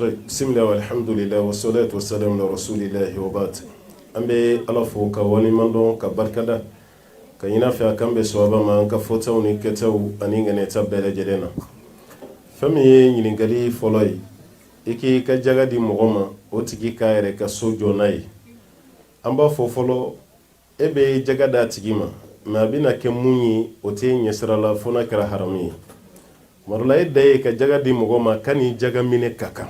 بسم الله والحمد لله والصلاة والسلام على رسول الله وبعد أمبي ألفو كواني مندون كبركدا كينا في أكمل سوابا ما أنك فوتو نكتو أنيغا نتابع جلنا فمي ينغالي فولاي إكي كجاغا دي مغوما وتكي كايري كسوجو ناي أمبا فوفولو إبي جاغا دا تكيما ما بينا كموني وتي نسرالا فونا كرا حرامي marula day ka jaga di mugoma kani jaga mine kaka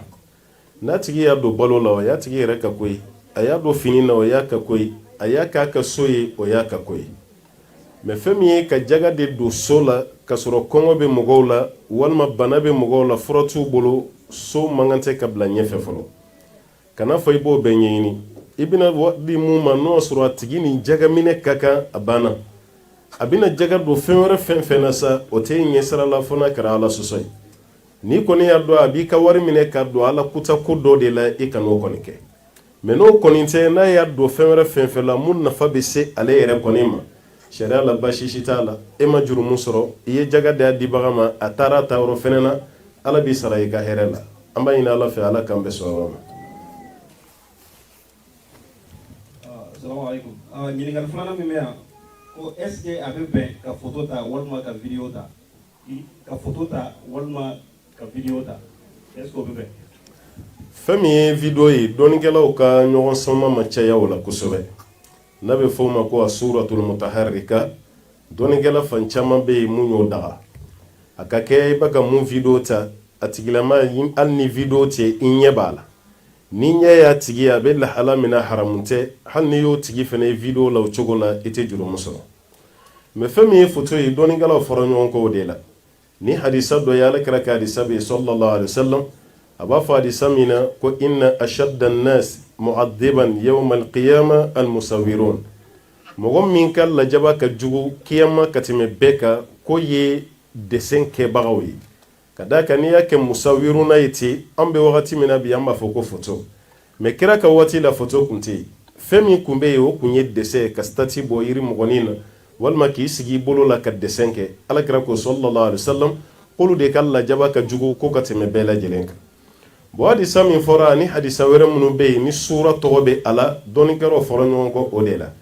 na tigi ya do balo la ya tigi reka koi aya do fini na ya ka koi aya ka ka soyi o ya ka koi me femi ka jaga de do sola ka soro kongo be mugola walma bana be mugola frotu bolo so mangante ka bla nyefe folo kana fay bo be nyini ibina wadi mu ma no soro tigi ni jaga mine kaka abana abina jaga do fenwere fenfena sa o te nyesara la fona kara ala sosoi ni koni ya do abi ka wari mine ka do ala kuta ko do de la e kano koni ke meno koni te na ya do fenwere fenfela mun na fa be se ale yere koni ma sharia la bashi shitala e ma juru musoro ye jaga de di bagama atara tawro fenena ala bi sara ka herela amba ina ala fe ala kambe so assalamu alaikum ni ngal fana mi meya ko est-ce que abe ben ka photo ta walma ka video ta ka photo ta walma ka video ta est-ce que abe ben fami video yi donikelaw ka ɲɔgɔn sama ma caya o la kosɛbɛ n'a bɛ fɔ o ma ko a suratul mutaharrika donikela fan caman bɛ yen mun y'o daga a ka kɛ i bɛ ka mun video ta a tigilama hali ni video tɛ i ɲɛ b'a la ni ɲɛ y'a tigi a bɛ lahala min na haramu tɛ hali ni y'o tigi fana ye video la o cogo la i tɛ jurumu sɔrɔ mɛ fɛn min ye foto ye dɔnikɛlaw fɔra ɲɔgɔn kɔ o de la ni hadisa dɔ ye alakira ka hadisa bɛ yen sallallahu alaihi wasallam a b'a fɔ hadisa min na ko inna ashadda an-nas mu'adhiban yawma al-qiyama al-musawwirun mɔgɔ min ka lajaba ka jugu kiyama ka tɛmɛ bɛɛ kan ko ye dessin kɛbagaw ye ka da kan n'i y'a kɛ musawiruna ye ten an bɛ wagati min na bi an b'a fɔ ko foto mɛ kira ka waati la foto kun tɛ yen fɛn min kun bɛ yen o kun ye dessin ka stati bɔ yiri mɔgɔnin na walima k'i sigi i bolo la ka dessin kɛ alakira ko sallallahu alaihi wasallam k'olu de ka lajaba ka jugu ko ka tɛmɛ bɛɛ lajɛlen kan bon hadisa min fɔra ani hadisa wɛrɛ minnu bɛ yen ni sura tɔgɔ bɛ a la dɔnnikɛlaw fɔra ɲɔgɔn kɔ o de la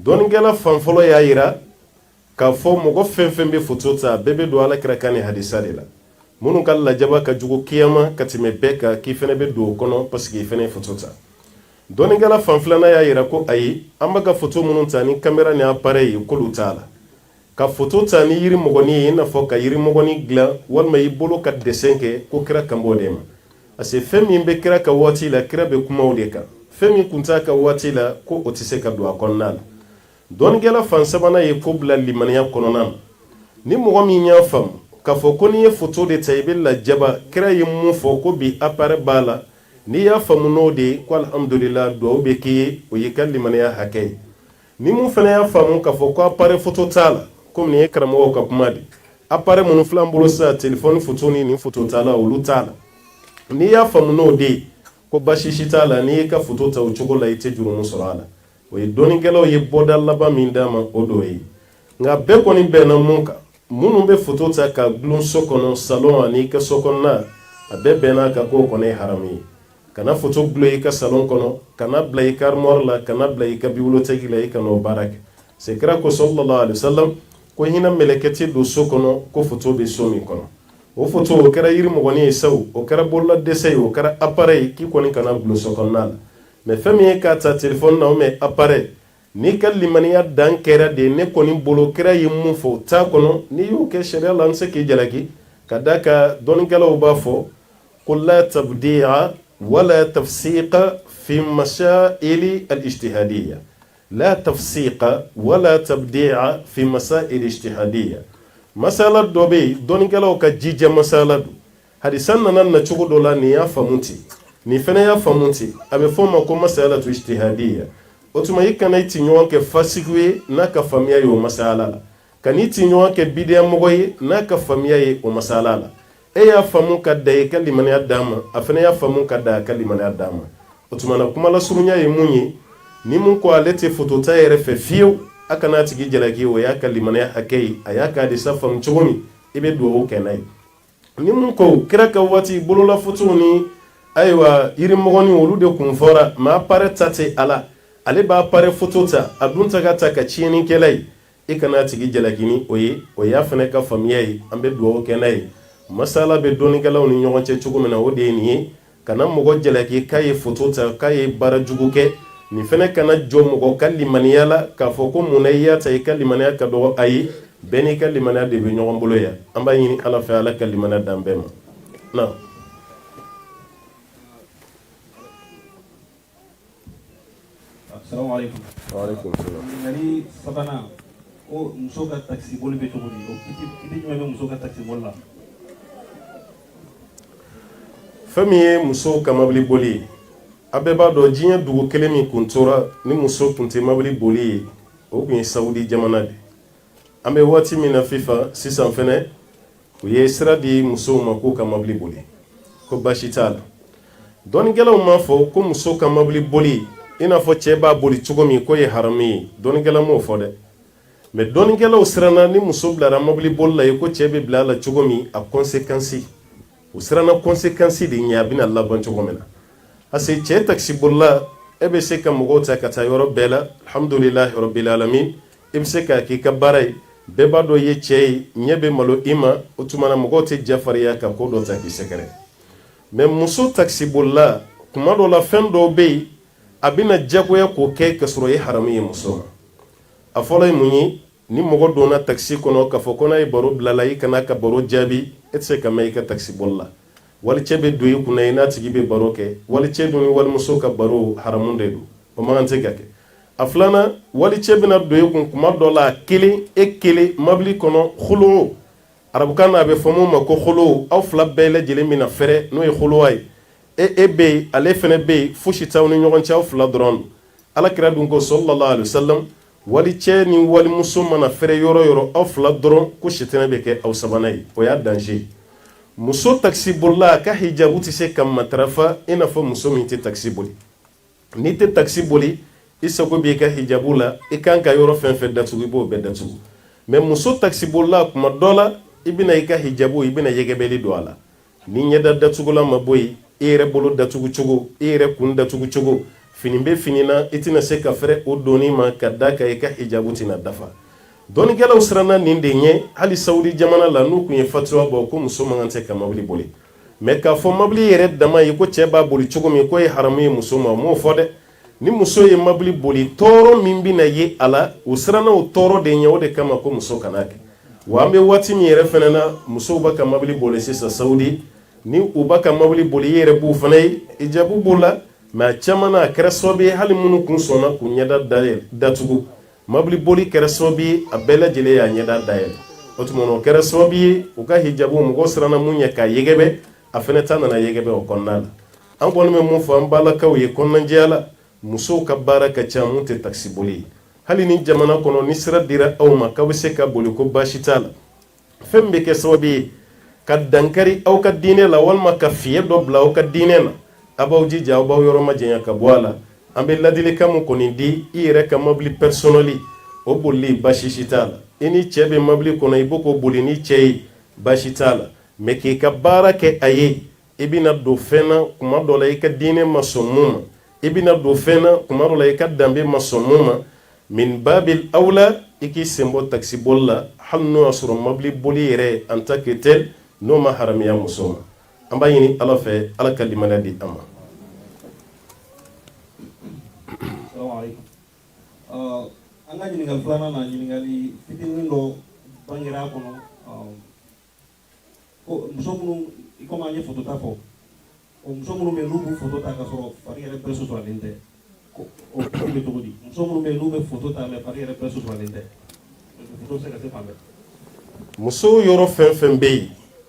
dɔnnikɛla fan fɔlɔ y'a yira k'a fɔ mɔgɔ fɛn fɛn bɛ foto ta bɛɛ bɛ don alakira ka nin hadisa de la minnu ka lajaba ka jugu kiyama ka tɛmɛ bɛɛ kan k'i fana bɛ don o kɔnɔ parce que i fana ye foto ta dɔnnikɛla fan filanan y'a yira ko ayi an bɛ ka foto minnu ta ni kamera ni appareil ye k'olu t'a la ka foto ta ni yiri mɔgɔnin ye i n'a fɔ ka yiri mɔgɔnin dilan walima i bolo ka dessin kɛ ko kira kan b'o de ma parce que fɛn min bɛ kira ka waati la kira bɛ kuma o de kan fɛn min kun t'a ka waati la ko o tɛ se ka don a kɔnɔna la dɔnnikɛla fan sabanan ye ko bila limaniya kɔnɔna na ni mɔgɔ min y'a faamu k'a fɔ ko n'i ye foto de ta i bɛ lajaba kira ye mun fɔ ko bi appareil b'a la n'i y'a faamu n'o de ye ko alhamdulillah duwawu bɛ k'i ye o y'i ka limaniya hakɛ ye ni mun fana y'a faamu k'a fɔ ko appareil foto t'a la komi nin ye karamɔgɔw ka kuma de appareil minnu filɛ an bolo sisan telefɔni foto ni nin foto t'a la olu t'a la n'i y'a faamu n'o de ye ko basi si t'a la n'i y'i ka foto ta o cogo la i tɛ jurumu sɔrɔ a la o ye dɔnnikɛlaw ye bɔda laban min d'a ma o d'o ye nka bɛɛ kɔni bɛnna mun kan minnu bɛ foto ta ka gulon so kɔnɔ salon ani i ka so kɔnɔna a bɛɛ bɛnna kan k'o kɔni ye haramu ye kana foto gulon i ka salon kɔnɔ kana bila i ka armoire la kana bila i ka bibliothéque la i kana o baara kɛ c'est kira ko sallallahu alaihi wasallam ko hinɛ mɛlɛkɛ tɛ don so kɔnɔ ko foto bɛ so min kɔnɔ o foto o kɛra yiri mɔgɔnin ye sawo o kɛra bolola dɛsɛ ye o kɛra appareil k'i kɔni kana gulon so kɔnɔna la mais fɛn min ye k'a ta téléphone na o mɛ appareil n'i ka limaniya dan kɛra de ne kɔni bolo kira ye mun fɔ o t'a kɔnɔ n'i y'o kɛ sariya la an bɛ se k'i jalaki ka da ka dɔnnikɛlaw b'a fɔ ko la tabdi'a wala tafsiqa fi masaili al-ijtihadiyya la tafsiqa wala tabdi'a fi masail al-ijtihadiyya masala dɔ bɛ yen dɔnnikɛlaw ka jija masala don hadisan nana na cogo dɔ la nin y'a faamu ten nin fana y'a faamu ten a bɛ fɔ o ma ko masalatu ijtihadiyya o tuma i kana i ti ɲɔgɔn kɛ fasigiw ye n'a ka faamuya ye o masala la ka n'i ti ɲɔgɔn kɛ bidiya mɔgɔ ye n'a ka faamuya ye o masala la e y'a faamu ka da i ka limaniya d'a ma a fana y'a faamu ka da a ka limaniya d'a ma o tuma na kuma lasurunya ye mun ye ni mun ko ale tɛ foto ta yɛrɛ fɛ fiyewu a kana tigi jalaki o y'a ka limaniya hakɛ ye a y'a ka hadisa faamu cogo min i bɛ duwawu kɛ n'a ye ni mun ko kira ka waati bolola fotow ni ayiwa yirimɔgɔni olu de kun fɔra ma appareil ta tɛ ala ale b'a appareil photo ta a dun ta ka ta ka tiɲɛnikɛla ye i kana tigi jalakini o ye o y'a fana ka faamuya ye an bɛ dugawu kɛ n'a ye masala bɛ dɔnnikɛlaw ni ɲɔgɔn cɛ cogo min na o de ye nin ye kana mɔgɔ jalaki k'a ye photo ta k'a ye baara jugu kɛ nin fana kana jɔ mɔgɔ ka limaniya la k'a fɔ ko mun na i y'a ta i ka limaniya ka dɔgɔ ayi bɛɛ n'i ka limaniya de bɛ ɲɔgɔn bolo yan an b'a ɲini ala fɛ ala ka limaniya dan bɛɛ ma na Assalamu alaikum. Wa alaikum salam. Ngari sabana ko muso ka taxi boli be cogo di o kiti jumɛn bɛ muso ka taxi boli la fɛn min ye muso ka mobili boli ye a bɛɛ b'a dɔn diɲɛ dugu kelen min kun tora ni muso kun tɛ mobili boli ye o kun ye Saudi jamana de an bɛ waati min na sisan fɛnɛ u ye sira di musow ma k'u ka mobili boli ko baasi t'a la dɔnnikɛlaw m'a fɔ ko muso ka mobili boli i n'a fɔ cɛ b'a boli cogo min ko ye haramu ye dɔnnikɛla m'o fɔ dɛ mais dɔnnikɛlaw siranna ni muso bilara mobili boli la ye ko cɛ bɛ bila a la cogo min a conséquence u siranna conséquence de ɲɛ a bɛna laban cogo min na parce que cɛ taxi bolila e bɛ se ka mɔgɔw ta ka taa yɔrɔ bɛɛ la alhamdulilahi rabbil alamin i bɛ se k'a k'i ka baara ye bɛɛ b'a dɔn i ye cɛ ye ɲɛ bɛ malo i ma o tuma na mɔgɔw tɛ jafarinya ka ko dɔ ta k'i sɛgɛrɛ mais muso taxi bolila kuma dɔ la fɛn dɔw bɛ yen a bɛna jagoya k'o kɛ ka sɔrɔ ye haramu ye muso ma a fɔlɔ ye mun ye ni mɔgɔ donna taxi kɔnɔ k'a fɔ ko n'a ye baro bila la i kana ka baro jaabi e tɛ se ka mɛn i ka taxi boli la walicɛ bɛ don i kunna i n'a tigi bɛ baro kɛ walicɛ dun ni walimuso ka baro haramu de don o man kan tɛ ka kɛ a filanan walicɛ bɛna don i kun kuma dɔ la a kelen e kelen mobili kɔnɔ khulu arabukan na a bɛ fɔ mun ma ko khulu aw fila bɛɛ lajɛlen bɛna fɛrɛ n'o ye khuluwa ye e bɛ yen ale fana bɛ yen fosi t'aw ni ɲɔgɔn cɛ aw fila dɔrɔn alakira dun ko sallallahu alaihi wasallam walicɛ ni walimuso mana fɛrɛ yɔrɔ yɔrɔ aw fila dɔrɔn ko sitanɛ bɛ kɛ aw sabanan ye o y'a danger muso taxi bolila a ka hijabu tɛ se ka matarafa i n'a fɔ muso min tɛ taxi boli n'i tɛ taxi boli i sago b'i ka hijabu la i kan ka yɔrɔ fɛn fɛn datugu i b'o bɛɛ datugu mais muso taxi bolila kuma dɔ la i bɛna i ka hijabu i bɛna yɛgɛbɛli don a la ni ɲɛda datugulan ma bɔ yen i yɛrɛ bolo datugu cogo i yɛrɛ kun datugu cogo fini bɛ fini na i tɛna se ka fɛrɛ o donni ma ka da kan i ka hijabu tɛna dafa dɔnnikɛlaw siranna nin de ɲɛ hali Saudi jamana la n'u kun ye fatuwa bɔ ko muso man kan tɛ ka mobili boli mais k'a fɔ mobili yɛrɛ dama ye ko cɛ b'a boli cogo min ko ye haramu ye muso ma o m'o fɔ dɛ ni muso ye mobili boli tɔɔrɔ min bɛna ye a la u siranna o tɔɔrɔ de ɲɛ o de kama ko muso kana kɛ wa an bɛ waati min yɛrɛ fɛnɛ na musow b'a ka mobili boli sisan Saudi ni u b'a ka mobili boli i yɛrɛ b'u fana ye hijabu b'o la mais a caman na a kɛra sababu ye hali minnu kun sɔnna k'u ɲɛda datugu mobili boli kɛra sababu ye a bɛɛ lajɛlen y'a ɲɛda dayɛlɛ o tuma na o kɛra sababu ye u ka hijabu mɔgɔw siranna mun ɲɛ k'a yɛgɛbɛ a fɛnɛ ta nana yɛgɛbɛ o kɔnɔna la an kɔni bɛ mun fɔ an balakaw ye kɔnɔnajɛya la musow ka baara ka ca mun tɛ taxi boli ye hali ni jamana kɔnɔ ni sira dira aw ma k'aw bɛ se ka boli ko baasi t'a la fɛn bɛ kɛ sababu ye ka dankari aw ka diinɛ la walima ka fiɲɛ dɔ bila aw ka diinɛ na a b'aw jija aw b'aw yɔrɔ majanya ka bɔ a la an bɛ ladilikan mun kɔni di i yɛrɛ ka mobili personnel o bolili baasi si t'a la i ni cɛ bɛ mobili kɔnɔ i b'o k'o boli ni cɛ ye baasi t'a la mais k'i ka baara kɛ a ye i bɛna don fɛn na kuma dɔ la i ka diinɛ ma sɔn mun ma i bɛna don fɛn na kuma dɔ la i ka danbe ma sɔn mun ma min babil awla i k'i sen bɔ taxi boli la hali n'o y'a sɔrɔ mobili boli yɛrɛ en tant que tel n'o ma haramiya muso ma an b'a ɲini ala fɛ ala ka limaniya di an ma. An ka ɲininkali filanan na ɲininkali fitinin dɔ bangera a kɔnɔ ko muso minnu i komi an ye foto ta fɔ o muso minnu bɛ yen n'u b'u foto ta ka sɔrɔ fari yɛrɛ bɛɛ suturalen tɛ o bɛ cogo di muso minnu bɛ yen n'u bɛ foto ta mɛ fari yɛrɛ bɛɛ suturalen tɛ foto bɛ se ka se fan bɛɛ. muso yɔrɔ fɛn fɛn bɛ yen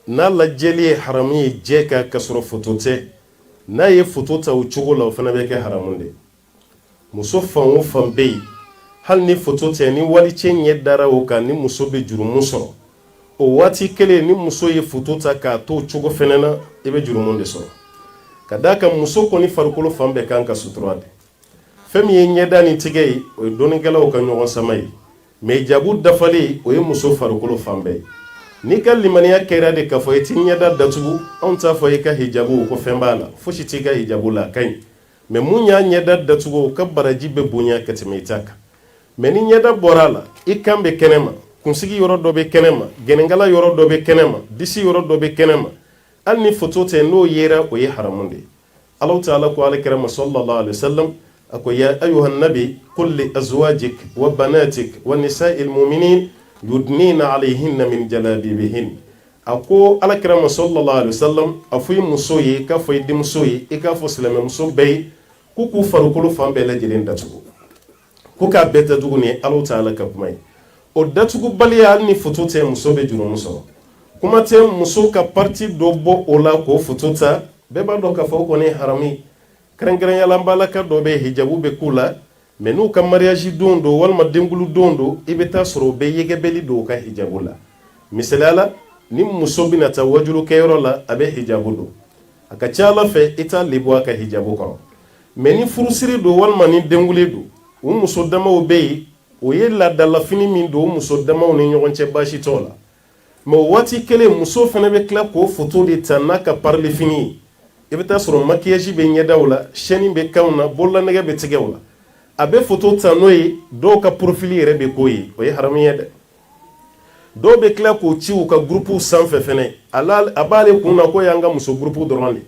n'a lajɛli ye haramu ye jɛ ka ka sɔrɔ foto tɛ n'a ye foto ta o cogo la o fana bɛ kɛ haramu de muso fan o fan bɛ yen hali ni foto tɛ ni walicɛ ɲɛ dara o kan ni muso bɛ jurumu sɔrɔ o waati kelen ni muso ye foto ta k'a to o cogo fɛnɛ na i bɛ jurumu de sɔrɔ ka d'a kan muso kɔni farikolo fan bɛɛ kan ka sutura de fɛn min ye ɲɛda ni tigɛ ye o ye dɔnnikɛlaw ka ɲɔgɔn sama ye mais hijabu dafalen o ye muso farikolo fan bɛɛ ye ni ka limaniya kɛra de k'a fɔ i t'i ɲɛda datugu anw t'a fɔ i ka hijabu ko fɛn b'a la fosi t'i ka hijabu la a ka ɲi mais mun y'a ɲɛda datugu o ka baraji bɛ bonya ka tɛmɛ i ta kan mais ni ɲɛda bɔra a la i kan bɛ kɛnɛ ma kunsigi yɔrɔ dɔ bɛ kɛnɛ ma gɛnɛnkala yɔrɔ dɔ bɛ kɛnɛ ma disi yɔrɔ dɔ bɛ kɛnɛ ma hali ni foto tɛ n'o yera o ye haramu de ye Allahu ta'ala ko alakira sallallahu alaihi wasallam ako ya ayuhan nabi qul li azwajik wa banatik wa nisa'il mu'minin yudnina alayhinna min jalabibihin ako alakira sallallahu alaihi wasallam afuyi muso ye ka fo idimso ye e ka fo silame muso bɛɛ ku ku farukolo fan bɛɛ lajɛlen datugu ku ka bɛɛ datugu ni Allahu ta'ala ka kuma ye o datugu baliya ni foto tɛ muso bɛ jurumu sɔrɔ kuma tɛ muso ka parti dɔ bɔ o la k'o foto ta bɛɛ b'a dɔn k'a fɔ o kɔni harami kɛrɛnkɛrɛnyala an balaka dɔ bɛ hijabu bɛ k'u la mais n'u ka mariage don do walima denkulu don do i bɛ taa sɔrɔ o bɛ yɛgɛbɛli don o ka hijabu la misaliyala ni muso bɛna taa wajulu kɛyɔrɔ la a bɛ hijabu don a ka ca Ala fɛ i t'a lebu a ka hijabu kɔrɔ mais ni furusiri don walima ni denkuli don o muso damaw bɛ yen o ye laadalafini min don o muso damaw ni ɲɔgɔn cɛ baasi t'o la mais o waati kelen muso fana bɛ tila k'o foto de ta n'a ka parili fini ye i bɛ taa sɔrɔ maquillage bɛ ɲɛdaw la chaîne bɛ kanw na bololanɛgɛ bɛ tigɛw la a bɛ foto ta n'o ye dɔw ka profil yɛrɛ bɛ k'o ye o ye haramu ye dɛ dɔw bɛ tila k'o ci u ka groupe sanfɛ fɛnɛ a b'ale kun na ko y'an ka muso groupe dɔrɔn de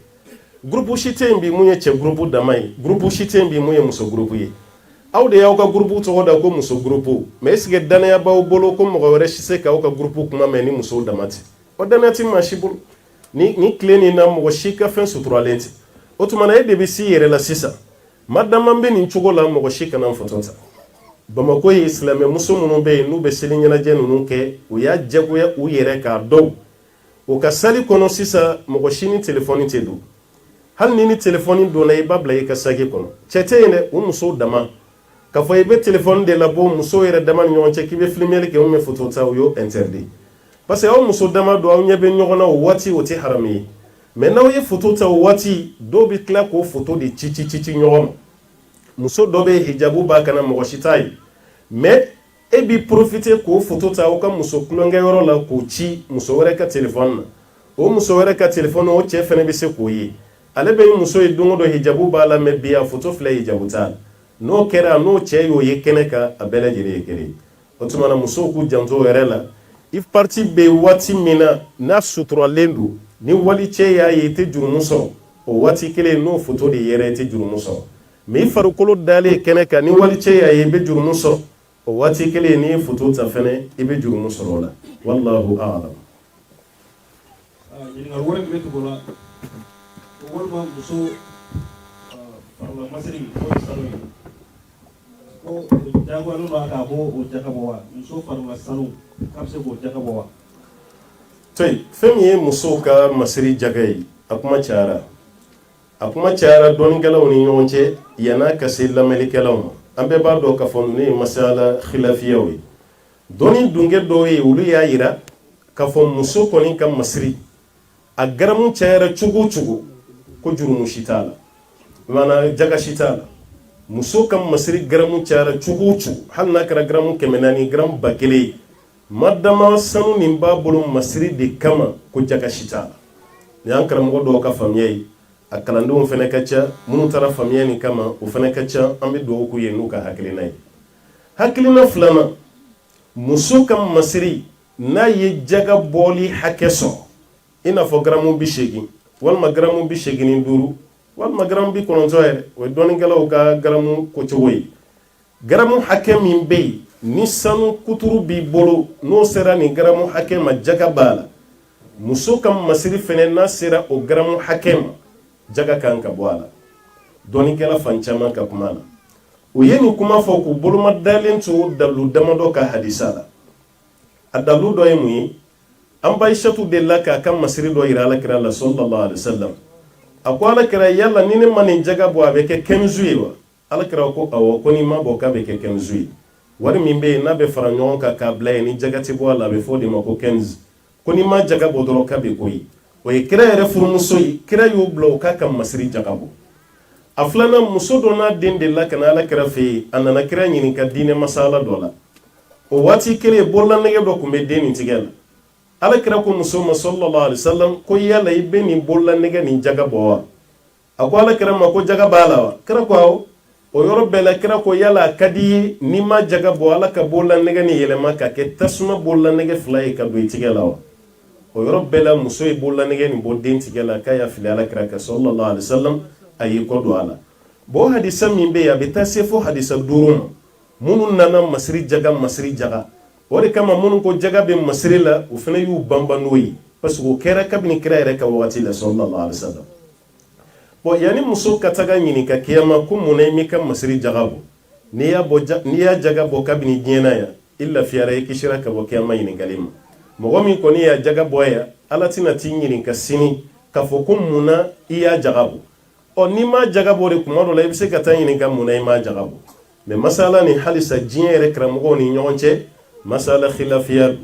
groupe si tɛ yen bi mun ye cɛ groupe dama ye groupe si tɛ yen bi mun ye muso groupe ye aw de y'aw ka groupe tɔgɔ da ko muso groupe mais est-ce que danaya b'aw bolo ko mɔgɔ wɛrɛ si se k'aw ka groupe kuma mɛn ni musow dama tɛ o danaya tɛ maa si bolo ni tile nin na mɔgɔ si ka fɛn suturalen tɛ o tuma na e de bɛ s'i yɛrɛ la sisan madama bɛ nin cogo la mɔgɔ si kana foto ta Bamako ye silamɛ muso minnu bɛ yen n'u bɛ seli ɲɛnajɛ ninnu kɛ u y'a jagoya u yɛrɛ k'a dɔn o ka sali kɔnɔ sisan mɔgɔ si ni telefɔni tɛ don hali ni telefɔni donna i b'a bila i ka saki kɔnɔ cɛ tɛ yen dɛ o musow dama k'a fɔ i bɛ telefɔni de labɔ musow yɛrɛ dama ni ɲɔgɔn cɛ k'i bɛ filmeli kɛ ou bien photo ta o y'o interdit parce que aw muso dama don aw ɲɛ bɛ ɲɔgɔn na o waati o tɛ haramu ye mais n'aw ye photo ta o waati dɔw bɛ tila k'o photo de ci ɲɔgɔn ma muso dɔ bɛ hijabu b'a kana mɔgɔ si t'a ye mais e b'i profiter k'o photo ta aw ka muso kulonkɛyɔrɔ la k'o ci muso wɛrɛ ka telefɔni na o muso wɛrɛ ka telefɔni o cɛ fana bɛ se k'o ye ale bɛ muso ye don o don hijabu b'a la mais bi a photo filɛ hijabu t'a la n'o kɛra n'o cɛ y'o ye kɛnɛ kan a bɛɛ lajɛlen ye kelen o tuma na musow k'u janto o yɛrɛ la i parti bɛ waati min na n'a suturalen don ni wali cɛ y'a ye i tɛ jurumu sɔrɔ o waati kelen n'o photo de yera i tɛ jurumu sɔrɔ mais i farikolo dalen kɛnɛ kan ni wali cɛ y'a ye i bɛ jurumu sɔrɔ o waati kelen n'i ye photo ta fɛnɛ i bɛ jurumu sɔrɔ o la wallahu a'lam. ɲininkali wɛrɛ min bɛ tugu o la walima muso farila masiri n'o ye sanu ye ko jagoyalen don a kan ko o jakabɔ wa muso farila sanu k'a bɛ se k'o jakabɔ wa. toyi fɛn min ye musow ka masiri jaga ye a kuma cayara dɔɔnikɛlaw ni ɲɔgɔn cɛ yan'a ka se lamɛnnikɛlaw ma an bɛɛ b'a dɔn k'a fɔ ninnu ye masala khilafiyaw ye dɔɔni dunkɛ dɔw ye olu y'a yira k'a fɔ muso kɔni ka masiri a garamu cayara cogo o cogo ko jurumu si t'a la maanaam jaga si t'a la muso ka masiri garamu cayara cogo o cogo hali n'a kɛra garamu 400 garamu 1000 madama sanu nin b'a bolo masiri de kama ko jaga si t'a la ni an karamɔgɔ dɔw ka faamuya ye a kalandenw fana ka ca minnu taara faamuya nin kama o fana ka ca an bɛ dugawu k'u ye n'u ka hakilina ye hakilina filanan muso ka masiri n'a ye jaga bɔli hakɛ sɔrɔ i n'a fɔ garamu 80 walima garamu 85 walima garamu 90 yɛrɛ o ye dɔɔnikɛlaw ka garamu kocogo ye garamu hakɛ min bɛ yen ni sanu kuturu b'i bolo n'o sera nin garamu hakɛ ma jaga b'a la muso ka masiri fana n'a sera o garamu hakɛ ma jaga kan ka bɔ a la dɔɔnikɛla fan caman ka kuma na o ye nin kuma fɔ k'u boloma dalen to dalu damadɔ ka hadisa la a dalu dɔ ye mun ye an ba Aishatu delila k'a ka masiri dɔ yira alakira la sallallahu alaihi wasallam a ko alakira yala ni ne ma nin jaga bɔ a bɛ kɛ kɛnzu ye wa alakira ko awɔ ko n'i ma bɔ k'a bɛ kɛ kɛnzu ye wari min bɛ yen n'a bɛ fara ɲɔgɔn kan k'a bila yen ni jaga tɛ bɔ a la a bɛ fɔ o de ma ko kɛnzu ko n'i ma jaga bɔ dɔrɔn k'a bɛ ko ye o ye kira yɛrɛ furumuso ye kira y'o bila o k'a ka masiri jaga bɔ a filanan muso dɔ n'a den delila ka na alakira fɛ yen a nana kira ɲininka diinɛ masala dɔ la o waati kelen bololanɛgɛ dɔ tun bɛ den nin tigɛ la ala kira ko muso ma sallallahu alaihi wasallam ko yala ibe ni bolla nege ni jaga bo ako ala kira ma ko jaga bala wa kira ko o yoro bela kira ko yala kadi ni ma jaga bo ala ka bolla nege ni yelema ka ke tasuma bolla nege flay ka do itigela wa o yoro bela muso e bolla nege ni bo den tigela ka ya fili ala kira ka sallallahu alaihi wasallam ayi ko do ala bo hadisa min be ya betase fo hadisa durum munun nana masri jaga o de kama munun ko jaga be masri la o fana yu bambanoyi parce que o kera kabini kira yɛrɛ ka wagati la sallallahu alaihi wasallam bon yani muso ka taga ɲini ka kiyama ko munna i mi ka masiri jaga bɔ n'i y'a jaga bɔ kabini diɲɛna ya i lafiyara i kisira ka bɔ kiyama ɲininkali ma mɔgɔ min kɔni y'a jaga bɔ ya ala tɛna t'i ɲininka sini k'a fɔ ko munna i y'a jaga bɔ ɔ n'i ma jaga bɔ de kuma dɔ la i bɛ se ka taa ɲininka munna i ma jaga bɔ mais masala ni halisa diɲɛ yɛrɛ karamɔgɔw ni ɲɔgɔn cɛ masala khilafiya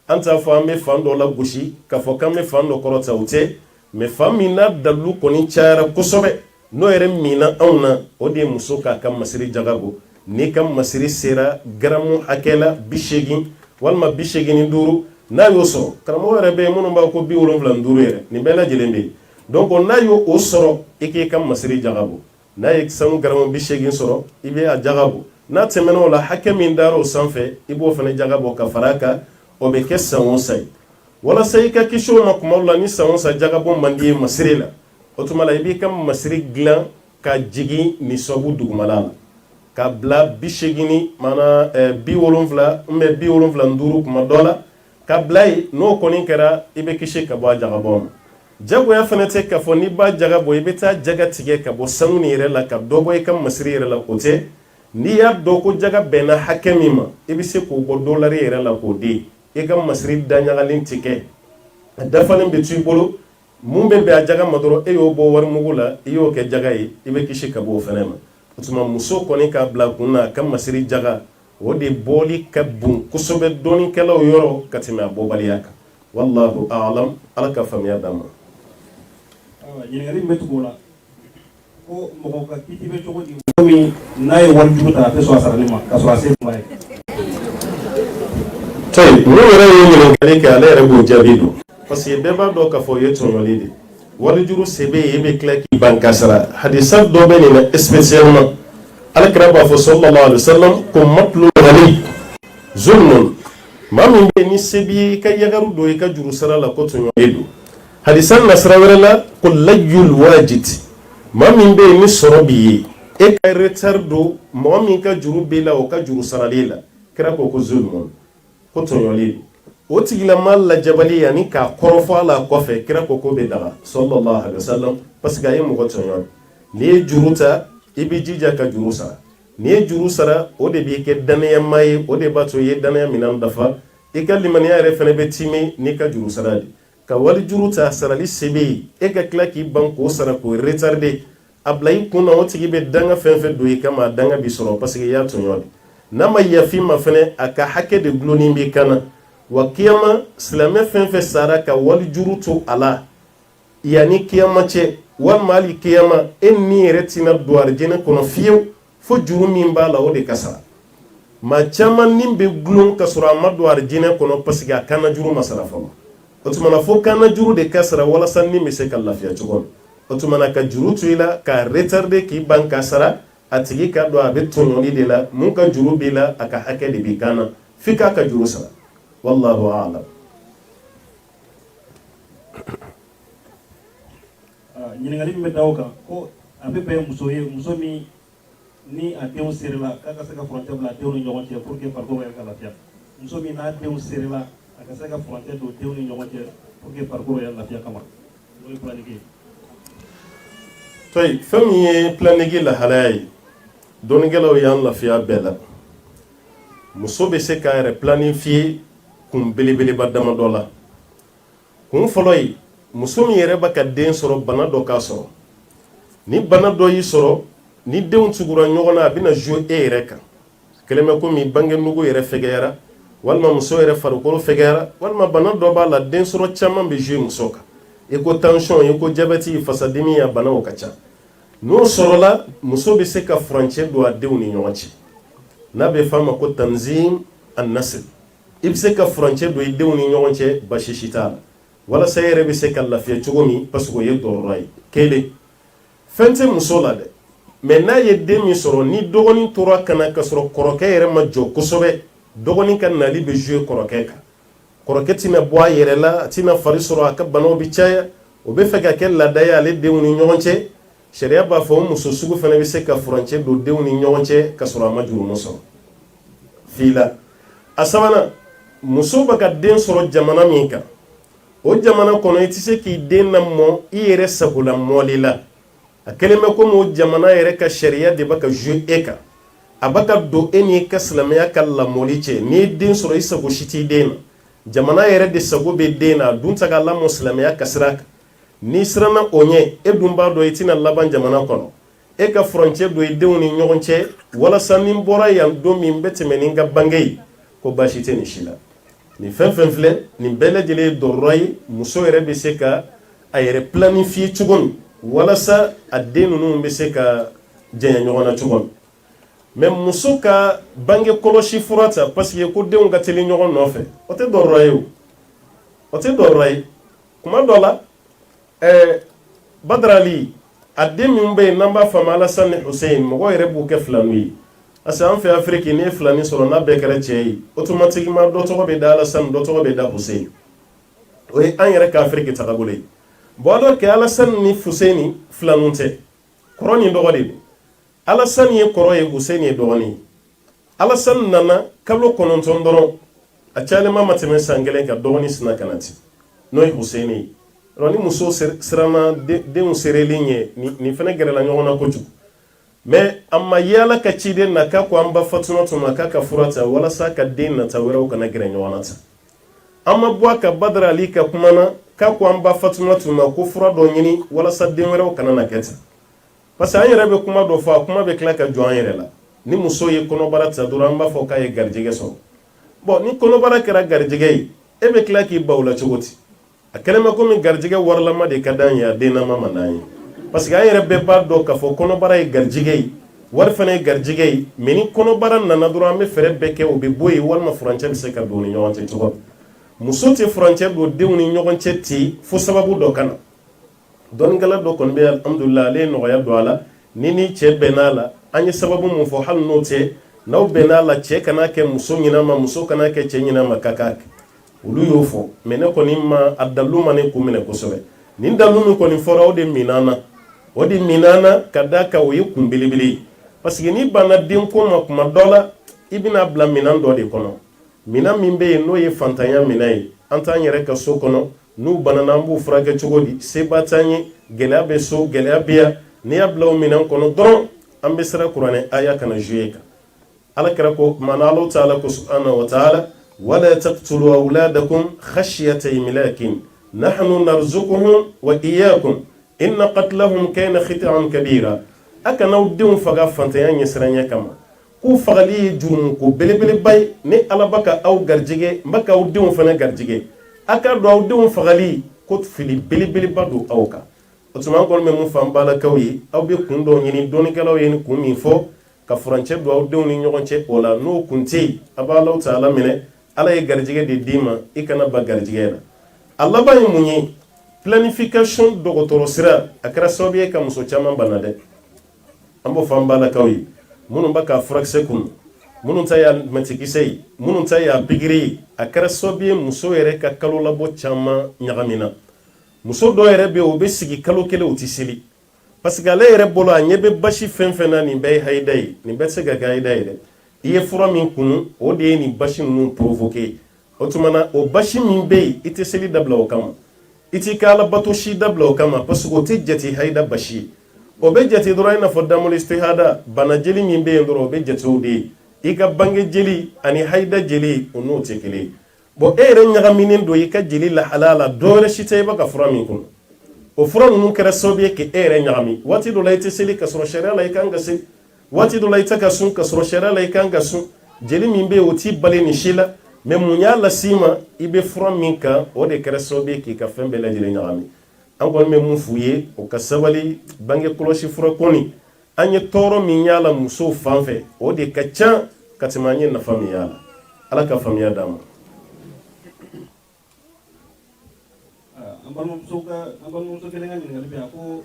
an t'a fɔ an bɛ fan dɔ la gosi k'a fɔ k'an bɛ fan dɔ kɔrɔta o tɛ mais fan min n'a dalu kɔni cayara kosɛbɛ n'o yɛrɛ minna anw na o de ye muso k'a ka masiri jaga bɔ n'i ka masiri sera garamu hakɛ la 80 walima 85 n'a y'o sɔrɔ karamɔgɔ yɛrɛ bɛ yen minnu b'a ko 75 yɛrɛ nin bɛɛ lajɛlen bɛ yen donc n'a y'o sɔrɔ i k'i ka masiri jaga bɔ n'a ye sanu garamu 80 sɔrɔ i bɛ a jaga bɔ n'a tɛmɛna o la hakɛ min dara o sanfɛ i b'o fana jaga bɔ ka fara a kan o bɛ kɛ san o san ye walasa i ka kisi o ma kuma dɔ la ni san o san jaga bɔ man di ye masiri la o tuma la i b'i ka masiri dilan ka jigin ni sabu dugumala la ka bila 80 maana 70 75 kuma dɔ la ka bila yen n'o kɔni kɛra i bɛ kisi ka bɔ a jaga bɔ ma jagoya fana tɛ k'a fɔ n'i b'a jaga bɔ i bɛ taa jaga tigɛ ka bɔ sanu nin yɛrɛ la ka dɔ bɔ i ka masiri yɛrɛ la o tɛ n'i y'a dɔn ko jaga bɛnna hakɛ min ma i bɛ se k'o bɔ dolari yɛrɛ la k'o di i ka masiri daɲagalen tɛ kɛ a dafalen bɛ to i bolo mun bɛ bɛn a jaga ma dɔrɔn e y'o bɔ warimugu la i y'o kɛ jaga ye i bɛ kisi ka bɔ o fana ma o tuma muso kɔni k'a bila kun na a ka masiri jaga o de bɔli ka bon kosɛbɛ dɔɔnikɛlaw yɔrɔ ka tɛmɛ a bɔbaliya kan wallahu a'lam ala ka faamuya d'an ma. ɲininkali min bɛ tugu o la ko mɔgɔ ka kiti bɛ cogo di mɔgɔ min n'a ye warijugu ta a tɛ sɔn a sarali ma ka sɔrɔ a se kuma ye. Tayi n'o yɛrɛ ye ɲininkali kɛ ale yɛrɛ b'o jaabi dɔn parce que bɛɛ b'a dɔn k'a fɔ o ye tɔɲɔli de warijuru se bɛ yen e bɛ tila k'i ban ka sara hadisa dɔ bɛ nin na spécialement alakira b'a fɔ sallallahu alaihi wasallam ko matlu ghani zulmun maa min bɛ yen ni se b'i ye i ka yagaru don i ka juru sara la ko tɔɲɔli don hadisa nasira wɛrɛ la ko layyul wajid maa min bɛ yen ni sɔrɔ b'i ye e ka retard don mɔgɔ min ka juru b'i la o ka juru sarali la kira ko zulmun ko tɔɲɔli don o tigilama lajabali yani k'a kɔrɔfɔ a la kɔfɛ kira ko bɛ daga sallallahu alaihi wasallam parce que a ye mɔgɔ tɔɲɔ n'i ye juru ta i b'i jija ka juru sara n'i ye juru sara o de b'i kɛ danayama ye o de b'a to i ye danaya minɛn dafa i ka limaniya yɛrɛ fana bɛ tiimi n'i ka juru sara de ka wari juru ta sarali se bɛ yen e ka tila k'i ban k'o sara k'o retarder a bila i kun na o tigi bɛ danga fɛn fɛn don i kama a danga bi sɔrɔ parce que i y'a tɔɲɔ de n'a ma yafi ma fana a ka hakɛ de gulonnen b'i kan na wa kiyama silamɛ fɛn fɛn sara ka wali juru to a la yanni kiyama cɛ walima hali kiyama e ni yɛrɛ tɛna don arijinɛ kɔnɔ fiyewu fo juru min b'a la o de ka sara maa caman ni bɛ gulon ka sɔrɔ a ma don arijinɛ kɔnɔ parce que a kanna juru ma sara fɔlɔ o tuma na fo kanna juru de ka sara walasa ni bɛ se ka lafiya cogo min o tuma na ka juru to i la ka retarder k'i ban ka sara a tigi ka dɔn a bɛ tɔɲɔli de la mun ka juru b'i la a ka hakɛ de b'i kan na f'i k'a ka juru sara. Wallahu a'lam. ɲininkali min bɛ da o kan ko a bɛ bɛn muso ye muso min ni a denw seri la k'a ka se ka furancɛ bila denw ni ɲɔgɔn cɛ pour que farikolo yɛrɛ ka lafiya muso min n'a denw seri la a ka se ka furancɛ don denw ni ɲɔgɔn cɛ pour que farikolo yɛrɛ lafiya kama o ye planning ye. Tayi fɛn min ye planning lahalaya ye dɔnnikɛlaw y'an lafiya bɛɛ la muso bɛ se k'a yɛrɛ planifier kun belebeleba dama dɔ la kun fɔlɔ ye muso min yɛrɛ b'a ka den sɔrɔ bana dɔ k'a sɔrɔ ni bana dɔ y'i sɔrɔ ni denw tugura ɲɔgɔn na a bɛna jouer e yɛrɛ kan kɛlen bɛ komi bangenugu yɛrɛ fɛgɛyara walima muso yɛrɛ farikolo fɛgɛyara walima bana dɔ b'a la den sɔrɔ caman bɛ jouer muso kan i ko tension i ko diabète fasadimi a banaw ka ca n'o sɔrɔla muso bɛ se ka furancɛ don a denw ni ɲɔgɔn cɛ n'a bɛ f'a ma ko tanzim an-nasl i bɛ se ka furancɛ don i denw ni ɲɔgɔn cɛ basi si t'a la walasa e yɛrɛ bɛ se ka lafiya cogo min parce que o ye dɔrɔrɔ ye kelen fɛn tɛ muso la dɛ mais n'a ye den min sɔrɔ ni dɔgɔnin tora kana ka sɔrɔ kɔrɔkɛ yɛrɛ ma jɔ kosɛbɛ dɔgɔnin ka nali bɛ jouer kɔrɔkɛ kan kɔrɔkɛ tɛna bɔ a yɛrɛ la a tɛna fari sɔrɔ a ka banaw bɛ caya o bɛ fɛ ka kɛ laada ye ale denw ni ɲɔgɔn cɛ sariya b'a fɔ o muso sugu fana bɛ se ka furancɛ don denw ni ɲɔgɔn cɛ ka sɔrɔ a ma jurumu sɔrɔ fila a sabanan muso bɛ ka den sɔrɔ jamana min kan o jamana kɔnɔ i tɛ se k'i den lamɔ i yɛrɛ sagola mɔli la a kɛlen bɛ komi o jamana yɛrɛ ka sariya de bɛ ka jouer e kan a bɛ ka don e n'i ka silamɛya ka lamɔli cɛ n'i ye den sɔrɔ i sago si t'i den na jamana yɛrɛ de sago bɛ den na a dun tɛ ka lamɔ silamɛya ka sira kan n'i siranna o ɲɛ e dun b'a dɔn i tɛna laban jamana kɔnɔ e ka furancɛ don i denw ni ɲɔgɔn cɛ walasa ni n bɔra yan don min bɛ tɛmɛ ni n ka bange ye ko baasi tɛ nin si la nin fɛn fɛn filɛ nin bɛɛ lajɛlen ye dɔrɔrɔ ye muso yɛrɛ bɛ se ka a yɛrɛ planifier cogo min walasa a den ninnu bɛ se ka janya ɲɔgɔn na cogo min mais muso ka bange kɔlɔsi fura ta parce que ko denw ka teli ɲɔgɔn nɔfɛ o tɛ dɔrɔrɔ ye o tɛ dɔrɔrɔ ye kuma dɔ la Badrali a den min bɛ yen n'an b'a fɔ a ma Alassane ni Hussein mɔgɔ yɛrɛ b'u kɛ filaninw ye parce que an fɛ Afiriki n'i ye filanin sɔrɔ n'a bɛɛ kɛra cɛ ye automatiquement dɔ tɔgɔ bɛ da Alassane dɔ tɔgɔ bɛ da Hussein o ye an yɛrɛ ka Afiriki tagabolo ye bon alors que Alassane ni Hussein filaninw tɛ kɔrɔ ni dɔgɔ de don Alassane ye kɔrɔ ye Hussein ye dɔgɔnin ye Alassane nana kalo 9 dɔrɔn a cayalen ma tɛmɛ san 1 kan dɔgɔnin sina ka na ten n'o ye Hussein ye ni muso siranna denw sereli ɲɛ nin fana gɛrɛla ɲɔgɔn na kojugu mais a ma yala ka ciden na k'a ko an ba Fatumata ma k'a ka fura ta walasa ka den nata wɛrɛw kana gɛrɛ ɲɔgɔn na ten an ma bɔ a ka Badara Ali ka kuma na k'a ko an ba Fatumata ma ko fura dɔ ɲini walasa den wɛrɛw kana na kɛ ten parce que an yɛrɛ bɛ kuma dɔ fɔ a kuma bɛ tila ka jɔ an yɛrɛ la ni muso ye kɔnɔbara ta dɔrɔn an b'a fɔ k'a ye garijɛgɛ sɔrɔ bon ni kɔnɔbara kɛra garijɛgɛ ye e bɛ tila k'i ba o la cogo di a kɛlen bɛ komi garijɛgɛ warilama de ka d'an ye a dennama man d'an ye parce que an yɛrɛ bɛɛ b'a dɔn k'a fɔ kɔnɔbara ye garijɛgɛ ye wari fana ye garijɛgɛ ye mais ni kɔnɔbara nana dɔrɔn an bɛ fɛɛrɛ bɛɛ kɛ o bɛ bɔ yen walima furancɛ bɛ se ka don u ni ɲɔgɔn cɛ cogo min muso tɛ furancɛ don denw ni ɲɔgɔn cɛ ten fo sababu dɔ kana dɔnnikɛla dɔ kɔni bɛ alhamdulilayi ale ye nɔgɔya don a la ni cɛ bɛnn'a la an ye sababu mun fɔ hali n'o tɛ n'aw bɛnn'a la cɛ kana kɛ muso ɲinama muso kana kɛ cɛ ɲinama ka k'a kɛ olu y'o fɔ mais ne kɔni ma a dalu ma ne kun minɛ kosɛbɛ nin dalu min kɔni fɔra o de minana o de minana ka da ka o ye kun belebele ye parce que ni banna den ko ma kuma dɔ la i bɛna bila minan dɔ de kɔnɔ minan min bɛ yen n'o ye fantanya minan ye an t'an yɛrɛ ka so kɔnɔ n'u banana an b'u furakɛ cogo di seba t'an ye gɛlɛya bɛ so gɛlɛya bɛ yan n'i y'a bila o minan kɔnɔ dɔrɔn an bɛ siran kuranɛ aya kana jouer kan ala kɛra ko mana Alahu taala ko subhanahu wa taala ولا تقتلوا أولادكم خشية إملاق نحن نرزقهم وإياكم إن قتلهم كان خطأ كبيرا أكنوا دون فغا فانتيان يسرانيا كما كو فغلي جرم كو بلي بلي باي ني على بكا أو غرجيجي بكا أو دون فنا غرجيجي أكا دو أو دون فغلي كوت فيلي بلي بلي بادو أوكا وتمان قول ممو فانبالا كوي أو بيكون دون يني دوني كلاو يني كومي فو كفرانشي دو أو دون ينيوغانشي أولا نو كنتي أبا الله تعالى منه ala ye garijɛgɛ de d'i ma i kana ba garijɛgɛ la a laban ye mun ye planification dɔgɔtɔrɔ sira a kɛra sababu ye ka muso caman bana dɛ an b'o fɔ an balakaw ye minnu bɛ ka furakisɛ kunu minnu ta y'a matikisɛ ye minnu ta y'a pikiri ye a kɛra sababu ye muso yɛrɛ ka kalo labɔ caman ɲagamina muso dɔw yɛrɛ bɛ yen o bɛ sigi kalo kelen o tɛ seli parce que ale yɛrɛ bolo a ɲɛ bɛ basi fɛn fɛn na nin bɛɛ ye hayida ye nin bɛɛ tɛ se ka kɛ hayida ye dɛ i ye fura min kunu o de ye nin basi ninnu provoqué o tuma na o basi min bɛ yen i tɛ seli dabila o kama i t'i ka alabato si dabila o kama parce que o tɛ jate hayida basi ye o bɛ jate dɔrɔn i n'a fɔ damul istihada bana jeli min bɛ yen dɔrɔn o bɛ jate o de ye i ka bange jeli ani hayida jeli o n'o tɛ kelen ye bon e yɛrɛ ɲagaminen don i ka jeli lahalaya la dɔwɛrɛ si tɛ i bɛ ka fura min kunu o fura ninnu kɛra sababu ye k'e yɛrɛ ɲagami waati dɔ la i tɛ seli ka sɔrɔ sariya la i kan ka seli waati dɔ la i tɛ ka sun ka sɔrɔ sariya la i kan ka sun jeli min bɛ yen o t'i bali nin si la mais mun y'a las'i ma i bɛ fura min kan o de kɛra sababu ye k'i ka fɛn bɛɛ lajɛlen ɲagami an kɔni bɛ mun f'u ye o ka sabali bange kɔlɔsi fura kɔni an ye tɔɔrɔ min y'a la musow fan fɛ o de ka ca ka tɛmɛ an ye nafa min y'a la ala ka faamuya d'an ma muso kelen ka ɲininkali bɛ yan ko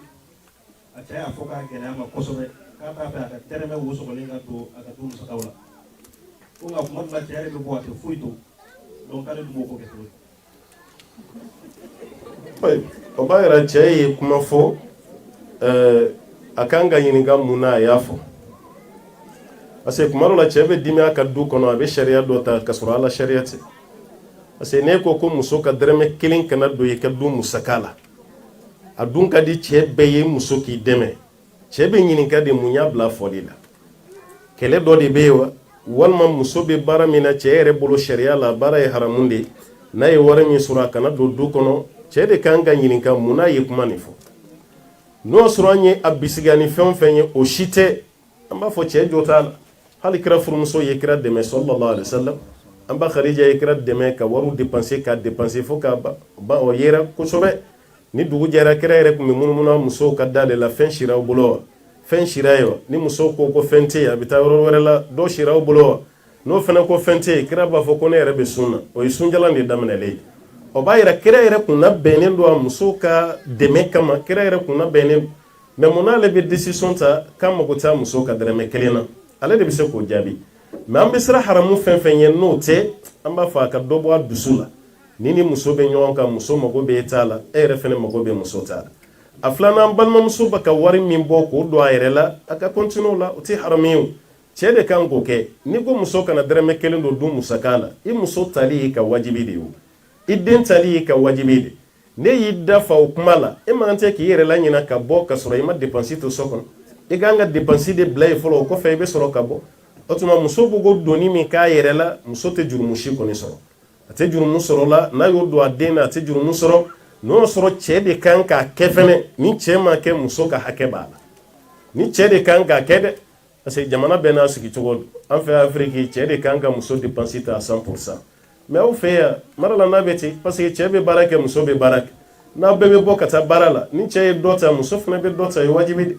a cɛ y'a fɔ k'a gɛlɛya ma kosɛbɛ k'a t'a fɛ a ka tɛrɛmɛ wo sɔgɔlen ka don a ka du musakaw la ko nka kuma dɔ la cɛ yɛrɛ bɛ bɔ a tɛ foyi to donc k'ale dun b'o ko kɛ cogo di. O b'a yira cɛ ye kuma fɔ a kan ka ɲininka mun na a y'a fɔ parce que kuma dɔ la cɛ bɛ dimi a ka du kɔnɔ a bɛ sariya dɔ ta ka sɔrɔ ala sariya tɛ parce que n'e ko muso ka dɛrɛmɛ kelen kana don i ka du musaka la a dun ka di cɛ bɛɛ ye muso k'i dɛmɛ cɛ bɛ ɲininka de mun y'a bila fɔli la kɛlɛ dɔ de bɛ yen wa walima muso bɛ baara min na cɛ yɛrɛ bolo sariya la baara ye haramu de n'a ye wari min sɔrɔ a kana don du kɔnɔ cɛ de kan ka ɲininka mun n'a ye kuma nin fɔ n'o sɔrɔ an ye a bisigiya ni fɛn o fɛn ye o si tɛ an b'a fɔ cɛ jɔ t'a la hali kira furumuso ye kira dɛmɛ sallallahu alaihi wasallam an ba Khadija ye kira dɛmɛ ka wariw dépenser ka dépenser fo ka ba o yera kosɛbɛ ni dugu jɛra kira yɛrɛ tun bɛ munumunu musow ka dale la fɛn siraw bolo wa fɛn sira ye wa ni musow ko fɛn tɛ yen a bɛ taa yɔrɔ wɛrɛ la dɔw siraw bolo wa n'o fana ko fɛn tɛ yen kira b'a fɔ ko ne yɛrɛ bɛ sun na o ye sunjalan de daminɛlen ye o b'a yira kira yɛrɛ kun labɛnnen don a musow ka dɛmɛ kama kira yɛrɛ kun labɛnnen mais mun n'ale bɛ décision ta k'a mago t'a musow ka dɛrɛmɛ kelen na ale de bɛ se k'o jaabi mais an bɛ siran haramu fɛn fɛn ye n'o tɛ an b'a fɔ a ka dɔ bɔ a dusu la ni muso bɛ ɲɔgɔn kan muso mago bɛ e t'a la e yɛrɛ fana mago bɛ muso t'a la a filanan balimamuso bɛ ka wari min bɔ k'o don a yɛrɛ la a ka continuer o la o tɛ haramu ye o cɛ de kan k'o kɛ ni ko muso kana dɛrɛmɛ kelen don du musaka la i muso tali y'i ka wajibi de ye o i den tali y'i ka wajibi de ne y'i dafa o kuma la e man tɛ k'i yɛrɛ la ɲina ka bɔ ka sɔrɔ i ma dépense to so kɔnɔ i kan ka dépense de bila ye fɔlɔ o kɔfɛ i bɛ sɔrɔ ka bɔ o tuma muso b'o ko doni min k'a yɛrɛ la muso tɛ jurumu si kɔni sɔrɔ a tɛ jurumu sɔrɔ la n'a y'o don a den na a tɛ jurumu sɔrɔ n'o sɔrɔ cɛ de kan k'a kɛ fɛnɛ ni cɛ ma kɛ muso ka hakɛ b'a la ni cɛ de kan k'a kɛ dɛ parce que jamana bɛɛ n'a sigi cogo don an fɛ Afiriki cɛ de kan ka muso dépense ta 100% mais aw fɛ yan mara la n'a bɛ ten parce que cɛ bɛ baara kɛ muso bɛ baara kɛ n'a bɛɛ bɛ bɔ ka taa baara la ni cɛ ye dɔ ta muso fana bɛ dɔ ta o ye wajibi de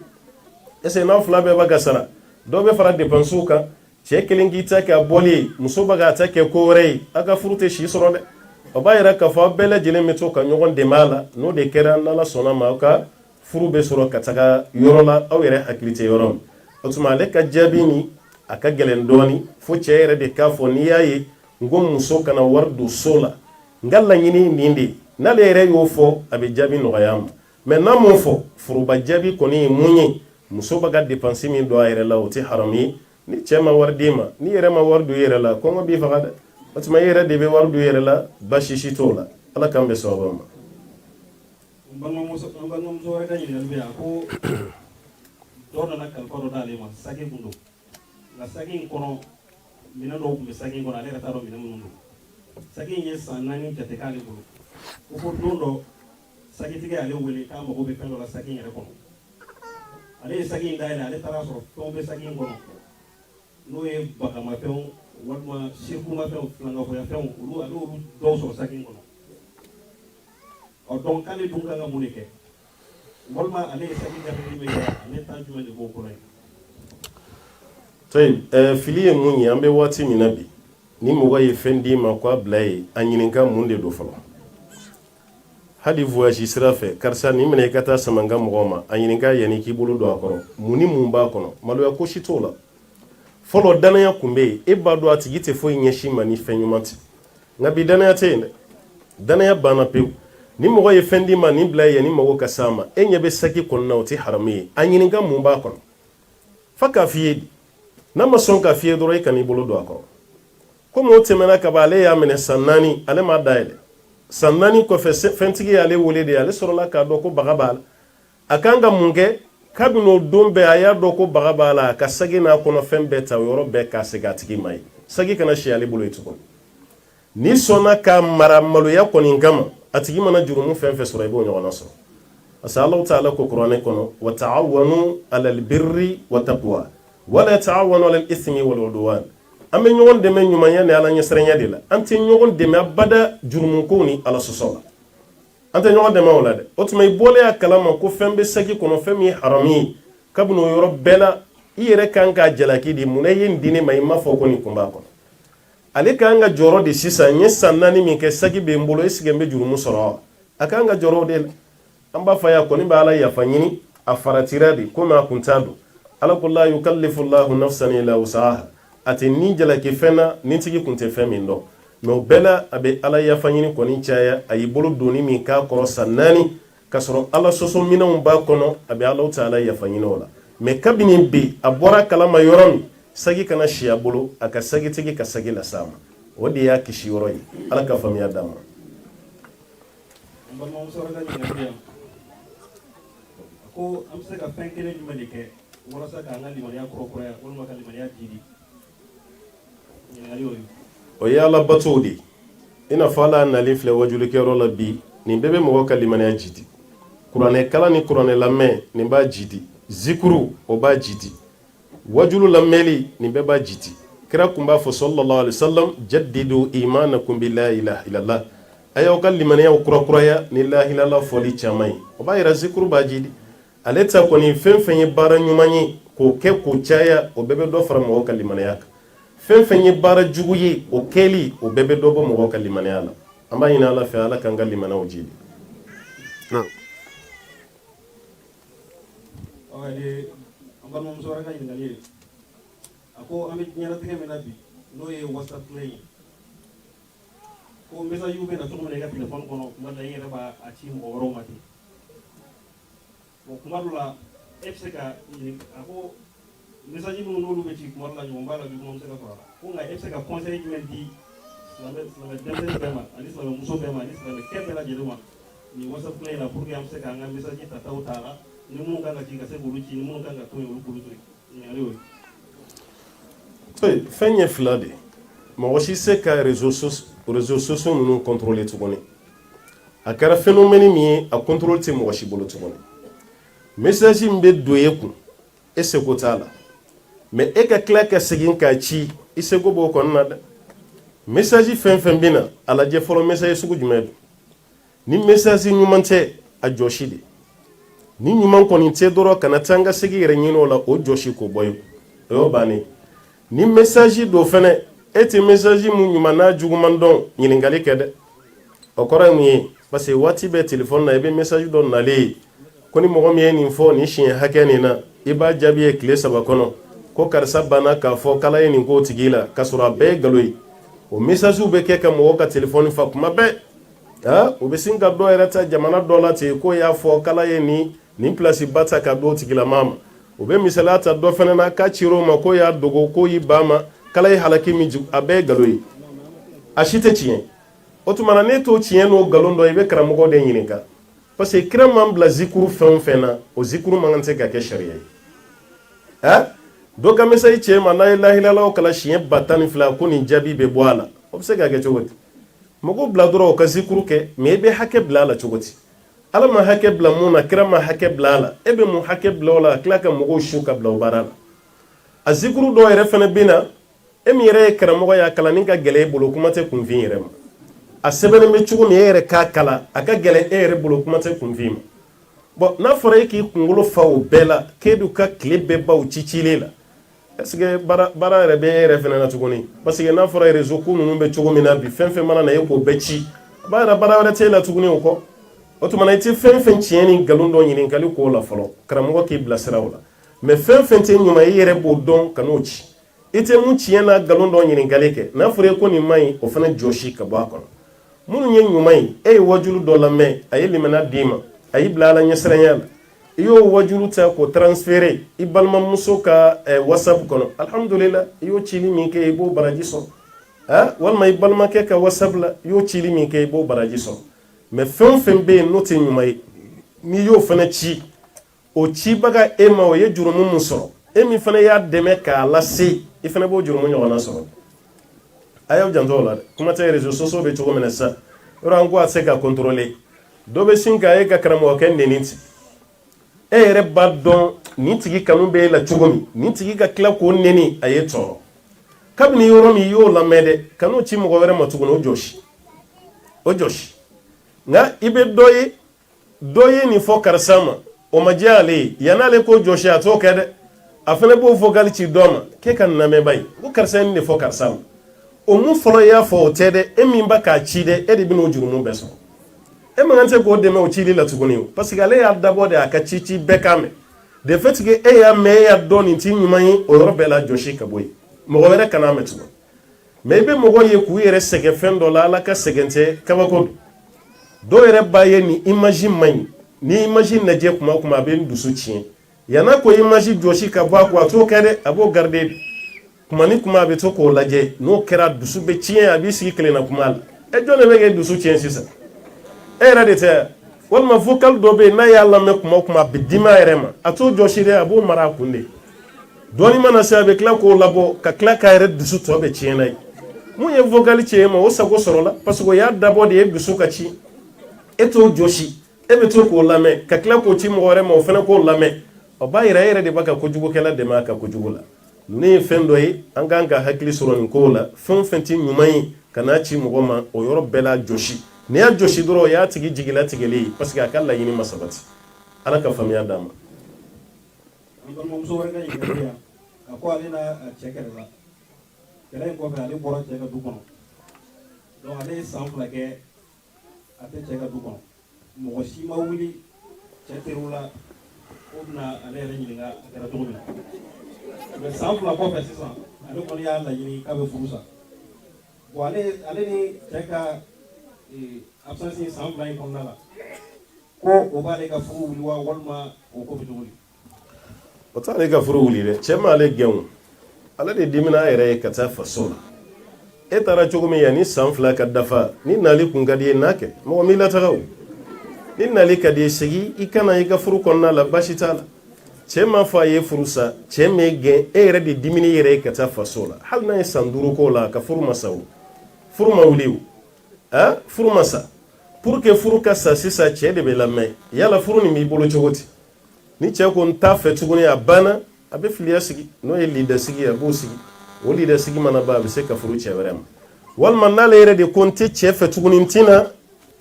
est-ce que n'aw fila bɛɛ b'a ka sara dɔ bɛ fara dépensew kan cɛ kelen k'i ta kɛ a bɔli ye muso bɛ k'a ta kɛ ko wɛrɛ ye a ka furu tɛ si sɔrɔ dɛ o b'a yira k'a fɔ aw bɛɛ lajɛlen bɛ to ka ɲɔgɔn dɛmɛ a la n'o de kɛra n'Ala sɔnna ma aw ka furu bɛ sɔrɔ ka taga yɔrɔ la aw yɛrɛ hakili tɛ yɔrɔ min o tuma ale ka jaabi ni a ka gɛlɛn dɔɔni fo cɛ yɛrɛ de k'a fɔ n'i y'a ye n ko muso kana wari don so la n ka laɲini nin de n'ale yɛrɛ y'o fɔ a bɛ jaabi nɔgɔya ma mais n'a m'o fɔ furuba jaabi kɔni ye mun ye muso bɛ ka dépense min don a yɛrɛ la o tɛ haramu ye ni cɛ ma wari d'e ma ni yɛrɛ ma wari don i yɛrɛ la kɔngɔ b'i faga dɛ o tuma i yɛrɛ de bɛ wari don i yɛrɛ la baasi si t'o la ala k'an bɛ sababu ma. N balimamuso wɛrɛ ka ɲininkali bɛ yan ko dɔw nana kalifa dɔ d'ale ma saki kun don nka saki in kɔnɔ minɛn dɔw tun bɛ saki in kɔnɔ ale yɛrɛ t'a dɔn minɛn minnu don saki in ye san 4 jate k'ale bolo ko fo don dɔ sakitigi y'ale wele k'a mago bɛ fɛn dɔ la saki in yɛrɛ kɔnɔ ale ye saki in dayɛlɛ ale taara sɔrɔ fɛnw bɛ saki in kɔnɔ n'o ye bagamafɛnw walima sirikumafɛnw filankafɔyafɛnw olu ale y'olu dɔw sɔrɔ saki in kɔnɔ donc k'ale dun kan ka mun de kɛ walima ale ye saki jafeli min kɛ ale ta jumɛn de b'o kɔnɔ ye. fili ye mun ye an bɛ waati min na bi ni mɔgɔ ye fɛn d'i ma k'a bila ye a ɲininka mun de don fɔlɔ hali voyage sira fɛ karisa ni minɛ i ka taa sama n ka mɔgɔw ma a ɲininka yanni k'i bolo don a kɔrɔ mun ni mun b'a kɔnɔ maloya ko si t'o la fɔlɔ danaya kun bɛ yen e b'a dɔn a tigi tɛ foyi ɲɛsin ma ni fɛn ɲuman tɛ nka bi danaya tɛ yen dɛ danaya banna pewu ni mɔgɔ ye fɛn d'i ma nin bila ye yanni mago ka s'a ma e ɲɛ bɛ saki kɔnɔna o tɛ haramu ye a ɲininka mun b'a kɔnɔ fa k'a f'i ye n'a ma sɔn k'a f'i ye dɔrɔn i kan'i bolo don a kɔrɔ komi o tɛmɛna ka ban ale y'a minɛ san 4 ale m'a dayɛlɛ san 4 kɔfɛ fɛntigi y'ale wele de ale sɔrɔla k'a dɔn ko baga b'a la a kan ka mun kɛ kabini o don bɛɛ a y'a dɔn ko baga b'a la a ka sagi n'a kɔnɔfɛn bɛɛ ta o yɔrɔ bɛɛ k'a segin a tigi ma ye sagi kana si ale bolo ye tuguni n'i sɔnna ka mara maloya kɔni kama a tigi mana jurumu fɛn fɛn sɔrɔ i b'o ɲɔgɔnna sɔrɔ parce que Alahu Ta'ala ko kuranɛ kɔnɔ wa ta'awanu 'alal birri wa taqwa wa la ta'awanu 'alal ithmi wal 'udwan an bɛ ɲɔgɔn dɛmɛ ɲumanya ni ala ɲɛsiranya de la an tɛ ɲɔgɔn dɛmɛ abada jurumuko ni ala sɔsɔ la an tɛ ɲɔgɔn dɛmɛ o la dɛ o tuma i bɔlen a kalama ko fɛn bɛ sagi kɔnɔ fɛn min ye haramu ye kabini o yɔrɔ bɛɛ la i yɛrɛ kan k'a jalaki de munna i ye nin di ne ma i m'a fɔ ko nin kun b'a kɔnɔ ale kan ka jɔyɔrɔ de sisan n ye san 4 min kɛ sagi bɛ n bolo est-ce que n bɛ jurumu sɔrɔ wa akan ga joro de amba fa ya ko ni ba ala ya fanyini afaratira di ko ma kuntado ala kullu yukallifu Allahu nafsan illa wusaha ati ni jala ke fena ni tigi kunte femi ndo no bela abe ala ya fanyini ko ni chaya ayi bolo doni mi ka koro sanani kasoro ala soso mina ba kono abe ala taala ya fanyini wala me kabini bi abora kalama yoromi sagi kana shiya bolo aka sagi tigi ka sagi la sama wodi ya kishi yoroyi ala ka famiya dama ko am se ka fen kelen jumɛn de kɛ walasa k'an ka limaniya kɔrɔkuraya walima ka limaniya jidi ɲininkali y'o ye o ye ala batow de i n'a fɔ ala nalen filɛ wajulikɛyɔrɔ la bi nin bɛɛ bɛ mɔgɔ ka limaniya jidi kuranɛ kala ni kuranɛ lamɛn nin b'a jidi zikuru o b'a jidi wajulu lamɛnli nin bɛɛ b'a jidi kira kun b'a fɔ sallallahu alaihi wasallam jaddidu imanakum bi la ilaha illallah a y'aw ka limaniyaw kurakuraya ni la ilaha illallah fɔli caman ye o b'a yira zikuru b'a jidi ale ta kɔni fɛn fɛn ye baara ɲuman ye k'o kɛ k'o caya o bɛɛ bɛ dɔ fara mɔgɔw ka limaniya kan fɛn fɛn ye baara jugu ye o kɛli o bɛɛ bɛ dɔ bɔ mɔgɔw ka limaniya la an b'a ɲini ala fɛ ala k'an ka limaniyaw jidi an balimamuso wɛrɛ ka ɲininkali ye a ko an bɛ diɲɛlatigɛ min na bi n'o ye whatsapp ye ko message bɛ na cogo min na i ka telefɔni kɔnɔ kuma dɔ la i yɛrɛ b'a ci mɔgɔ wɛrɛw ma ten bon kuma dɔ la e bɛ se ka a ko message minnu n'olu bɛ ci kuma dɔ la ɲɔgɔn b'a la bi kuma bɛ se ka sɔrɔ a la ko nka e bɛ se ka conseil jumɛn di silamɛ denmisɛnnin bɛɛ ma ani silamɛ muso bɛɛ ma ani silamɛ kɛ bɛɛ lajɛlen ma nin whatsapp in na pour que an bɛ se k'an ka message tataw ta la ni minnu kan ka ci ka se k'olu ci ni minnu kan ka to yen olu k'olu to yen ɲininkali y'o ye. fɛn ye fila de mɔgɔ si se ka réseaux sociaux ninnu contrôler tuguni a kɛra phénomène min ye a contrôle tɛ mɔgɔ si bolo tuguni message min bɛ don e kun e seko t'a la mais e ka tila ka segin k'a ci i seko b'o kɔnɔna dɛ message fɛn fɛn bɛ na a lajɛ fɔlɔ message sugu jumɛn don ni message ɲuman tɛ a jɔsi de ni ɲuman kɔni tɛ dɔrɔn kana taa n ka segin yɛrɛ ɲini o la o jɔsi k'o bɔ yen o y'o bannen ni message do fɛnɛ e tɛ message mun ɲuman n'a juguman dɔn ɲininkali kɛ dɛ o kɔrɔ ye mun ye parce que waati bɛɛ téléphone na i bɛ message dɔ nalen ye ko ni mɔgɔ min ye nin fɔ nin siɲɛ hakɛ nin na i b'a jaabi ye tile 3 kɔnɔ ko karisa banna k'a fɔ k'ala ye nin k'o tigi la k'a sɔrɔ a bɛɛ ye nkalon ye o message bɛ kɛ ka mɔgɔ ka téléphone fa kuma bɛɛ o bɛ sin ka dɔ yɛrɛ ta jamana dɔ la ten ko y'a fɔ k'ala ye nin place ba ta ka d'o tigilamaa ma o bɛ misaliya ta dɔ fɛnɛ na k'a cir'o ma ko y'a dogo ko y'i ba ma k'ala ye halaki min jigin a bɛɛ ye nkalon ye a si tɛ tiɲɛ o tuma na n'e t'o tiɲɛ n'o nkalon dɔn i bɛ karamɔgɔ de ɲininka parce que kira man bila zikuru fɛn o fɛn na o zikuru man kan tɛ ka kɛ sariya ye dɔ ka message cɛ ma n'a ye lahilalaw kala siɲɛ 12 ko nin jaabi bɛ bɔ a la o bɛ se ka kɛ cogo di mɔgɔw bila dɔrɔn o ka zikuru kɛ mais i bɛ hakɛ bila a la cogo di ala ma hakɛ bila mun na kira ma hakɛ bila a la e bɛ mun hakɛ bila o la ka tila ka mɔgɔw su ka bila o baara la a zikuru dɔw yɛrɛ fɛnɛ bɛ na e min yɛrɛ ye karamɔgɔ ye a kalanni ka gɛlɛn e bolo kuma tɛ kunfin yɛrɛ ma a sɛbɛnnen bɛ cogo min e yɛrɛ k'a kala a ka gɛlɛn e yɛrɛ bolo kuma tɛ kunfin ma bon n'a fɔra e k'i kunkolo fa o bɛɛ la k'e du ka tile bɛɛ ban o cicilen la est-ce que baara yɛrɛ bɛ e yɛrɛ fɛnɛ na tuguni parce que n'a fɔra réseau ko ninnu bɛ cogo min na bi fɛn fɛn mana na e k'o bɛɛ ci a b'a yɛrɛ baara wɛrɛ t'e la tuguni o kɔ o tuma na i tɛ fɛn fɛn tiɲɛ ni nkalon dɔ ɲininkali k'o la fɔlɔ karamɔgɔ k'i bilasira o la mais fɛn fɛn tɛ ɲuman i yɛrɛ b'o dɔn ka n'o ci i tɛ mun tiɲɛ n'a nkalon dɔ ɲininkali kɛ n'a fɔra e ko nin man ɲi o fana jɔsi ka bɔ a kɔnɔ minnu ye ɲuman ye e ye wajulu dɔ lamɛn a ye limana d'i ma a y'i bila ala ɲɛsiranya la i y'o wajulu ta k'o transférer i balimamuso ka whatsapp kɔnɔ alhamdulillah i y'o cili min kɛ i b'o baraji sɔrɔ walima i balimakɛ ka whatsapp la i y'o cili min kɛ i b'o baraji sɔrɔ mais fɛn o fɛn bɛ yen n'o tɛ ɲuman ye n'i y'o fana ci o cibaga e ma o ye jurumu min sɔrɔ e min fana y'a dɛmɛ k'a lase i fana b'o jurumu ɲɔgɔnna sɔrɔ a y'aw janto o la dɛ kuma tɛ réseaux sociaux bɛ cogo min na sisan yɔrɔ an ko a tɛ se ka contrôler dɔ bɛ sin k'a ye ka karamɔgɔkɛ nɛni ten e yɛrɛ b'a dɔn nin tigi kanu bɛ e la cogo min nin tigi ka tila k'o nɛni a ye tɔɔrɔ kabini yɔrɔ min i y'o lamɛn dɛ kan'o ci mɔgɔ wɛrɛ ma tuguni o jɔsi nka i bɛ dɔ ye nin fɔ karisa ma o ma diya ale ye yan'ale k'o jɔsi a t'o kɛ dɛ a fana b'o fɔ k'ale ci dɔ ma k'e ka nin lamɛn ba ye ko karisa ye nin de fɔ karisa ma o mun fɔlɔ y'a fɔ o tɛ dɛ e min ba k'a ci dɛ e de bɛ n'o jurumu bɛɛ sɔrɔ e man tɛ k'o dɛmɛ o cili la tuguni parce que ale y'a dabɔ de a ka ci bɛɛ k'a mɛn de fait que e y'a mɛn e y'a dɔn nin ti ɲuman ye o yɔrɔ bɛɛ la jɔsi ka bɔ yen mɔgɔ wɛrɛ kan'a mɛn tugun mais i bɛ mɔgɔ ye k'u yɛrɛ sɛgɛn fɛn dɔ la ala ka sɛgɛn tɛ kabako dɔw yɛrɛ b'a ye ni image man ɲi ni image lajɛ kuma o kuma a bɛ n dusu tiɲɛ yan'a ko image jɔsi ka bɔ a kɔ a t'o kɛ dɛ a b'o garder kuma ni kuma a bɛ to k'o lajɛ n'o kɛra dusu bɛ tiɲɛ a b'i sigi kelenna kuma la e jɔn de bɛ k'e dusu tiɲɛ sisan e yɛrɛ de tɛ walima vocal dɔ bɛ yen n'a y'a lamɛn kuma o kuma a bɛ dimi a yɛrɛ ma a t'o jɔsi dɛ a b'o mara a kun de dɔɔni mana se a bɛ tila k'o labɔ ka tila k'a yɛrɛ dusu tɔ bɛ tiɲɛ n'a ye mun ye vocal tiɲɛ ma o sago sɔrɔla parce que o y'a dabɔ de ye dusu ka ci e t'o jɔsi e bɛ to k'o lamɛn ka tila k'o ci mɔgɔ wɛrɛ ma o fana k'o lamɛn o b'a yira e yɛrɛ de b'a ka kojugukɛla dɛmɛ a ka kojugu la ninnu ye fɛn dɔ ye an k'an ka hakili sɔrɔ nin kow la fɛn o fɛn tɛ ɲuman ye ka n'a ci mɔgɔ ma o yɔrɔ bɛɛ la jɔsi n'i y'a jɔsi dɔrɔn o y'a tigi jigilatigɛlen ye parce que a ka laɲini ma sabati ala ka faamuya d'a ma. an balimamuso wɛrɛ ka ɲininkali yan a ko ale n'a cɛ kɛlɛla kɛlɛ in kɔfɛ ale bɔra cɛ ka du kɔnɔ donc ale ye san 2 kɛ a tɛ cɛ ka du kɔnɔ mɔgɔ si ma wuli cɛ teriw la o bɛna ale yɛrɛ ɲininka a kɛra cogo min na mais san 2 kɔfɛ sisan ale kɔni y'a laɲini k'a bɛ furu sa bon ale ni cɛ ka absence san 2 in kɔnɔna la ko o b'ale ka furu wuli wa walima o ko bɛ cogo di. o t'ale ka furu wuli dɛ cɛ m'ale gɛn ale de dimina a yɛrɛ ye ka taa faso la e taara cogo min yan ni san 2 ka dafa ni nali kun ka di ye n'a kɛ mɔgɔ m'i lataga o ni nali ka di ye segi i kana i ka furu kɔnɔna la baasi t'a la cɛ m'a fɔ a ye furu sa cɛ m'e gɛn e yɛrɛ de dimini yɛrɛ ye ka taa faso la hali n'a ye san 5 k'o la ka furu ma sa o furu ma wuli o furu ma sa pour que furu ka sa sisan cɛ de bɛ lamɛn yala furu nin b'i bolo cogo di ni cɛ ko n t'a fɛ tuguni a banna a bɛ filiya sigi n'o ye lida sigi a b'o sigi o lida sigi mana ban a bɛ se ka furu cɛ wɛrɛ ma walima n'ale yɛrɛ de ko n tɛ cɛ fɛ tuguni n tɛna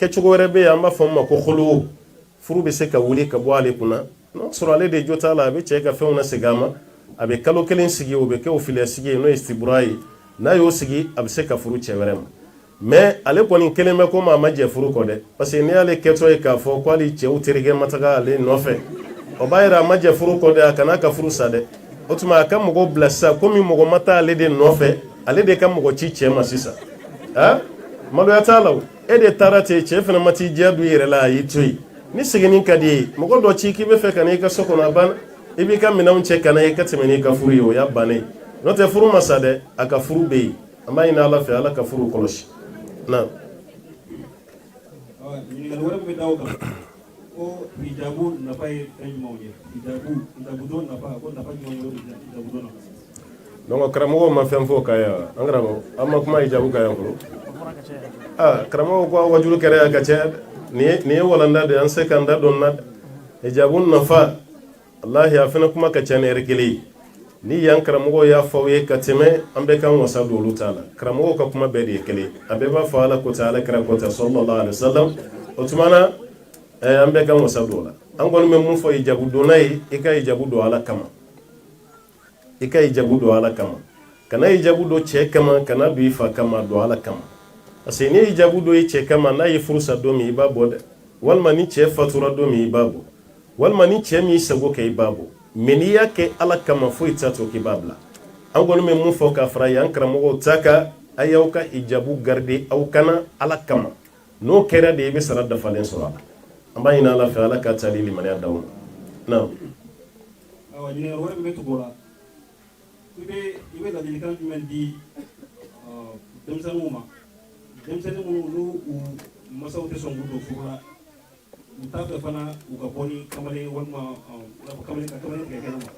kɛcogo wɛrɛ bɛ yen an b'a fɔ min ma ko khulu furu bɛ se ka wuli ka bɔ ale kunna n'a sɔrɔ ale de jo t'a la a bɛ cɛ ka fɛnw na segin a ma a bɛ kalo 1 sigi o bɛ kɛ o filiya sigi ye n'o ye istibura ye n'a y'o sigi a bɛ se ka furu cɛ wɛrɛ ma mais ale kɔni kelen bɛ komi a ma jɛ furu kɔ dɛ parce que n'i y'ale kɛtɔ ye k'a fɔ ko hali cɛw terikɛ ma taga ale nɔfɛ o b'a yira a ma jɛ furu kɔ dɛ a kana ka furu sa dɛ o tuma a ka mɔgɔ bila sisan komi mɔgɔ ma taa ale de nɔfɛ ale de ka mɔgɔ ci cɛ ma sisan maloya t'a la o e de taara ten cɛ fana ma t'i diya don i yɛrɛ la a y'i to yen ni seginni ka di ye mɔgɔ dɔ ci k'i bɛ fɛ ka na i ka so kɔnɔ a banna i b'i ka minɛnw cɛ ka na i ka tɛmɛ n'i ka furu ye o y'a bannen n'o tɛ furu ma sa dɛ a ka furu bɛ yen an b'a ɲini ala fɛ ala ka furu kɔlɔsi na. ɲininkali wɛrɛ bɛ d'aw kan ko hijabu nafa ye fɛn jumɛnw ye hijabu don nafa ko nafa jumɛn ye hijabu don na. donc karamɔgɔw ma fɛn fɔ ka yan an karamɔgɔ an ma kuma hijabu ka yan fɔlɔ karamɔgɔw ko a wajulu kɛra yan ka caya nin ye walanda de an se ka n da dɔn na hijabu nafa wallahi a fana kuma ka ca ni yɛrɛ kelen ye ni yan karamɔgɔw y'a fɔ aw ye ka tɛmɛ an bɛ kan wasa don olu t'a la karamɔgɔw ka kuma bɛɛ de ye kelen a bɛɛ b'a fɔ ala ko ten ala kira ko ten sallallahu alaihi wasallam o tuma na an bɛɛ kan wasa don o la an kɔni bɛ mun fɔ hijabu donna ye i ka hijabu don ala kama i ka hijabu don ala kama kana hijabu don cɛ kama kana don i fa kama don ala kama parce que ni hijabu don i cɛ kama n'a ye furusa don min i b'a bɔ dɛ walima ni cɛ fatura don min i b'a bɔ walima ni cɛ min sago kɛ i b'a bɔ mais n'i y'a kɛ ala kama foyi t'a to k'i b'a bila an kɔni bɛ mun fɔ k'a fara yan karamɔgɔw ta ka a y'aw ka hijabu garder aw kana ala kama n'o kɛra de i bɛ sara dafalen sɔrɔ a la an b'a ɲini ala fɛ ala ka taali limaniya d'aw ma na. ɲininkali wɛrɛ min bɛ tugu o la i bɛ ladilikan jumɛn di denmisɛnninw ma denmisɛnnin minnu n'u masaw tɛ sɔn k'u don furu la u t'a fɛ fana u ka bɔ ni kamalen walima kamalen tigɛ kɛnɛ ma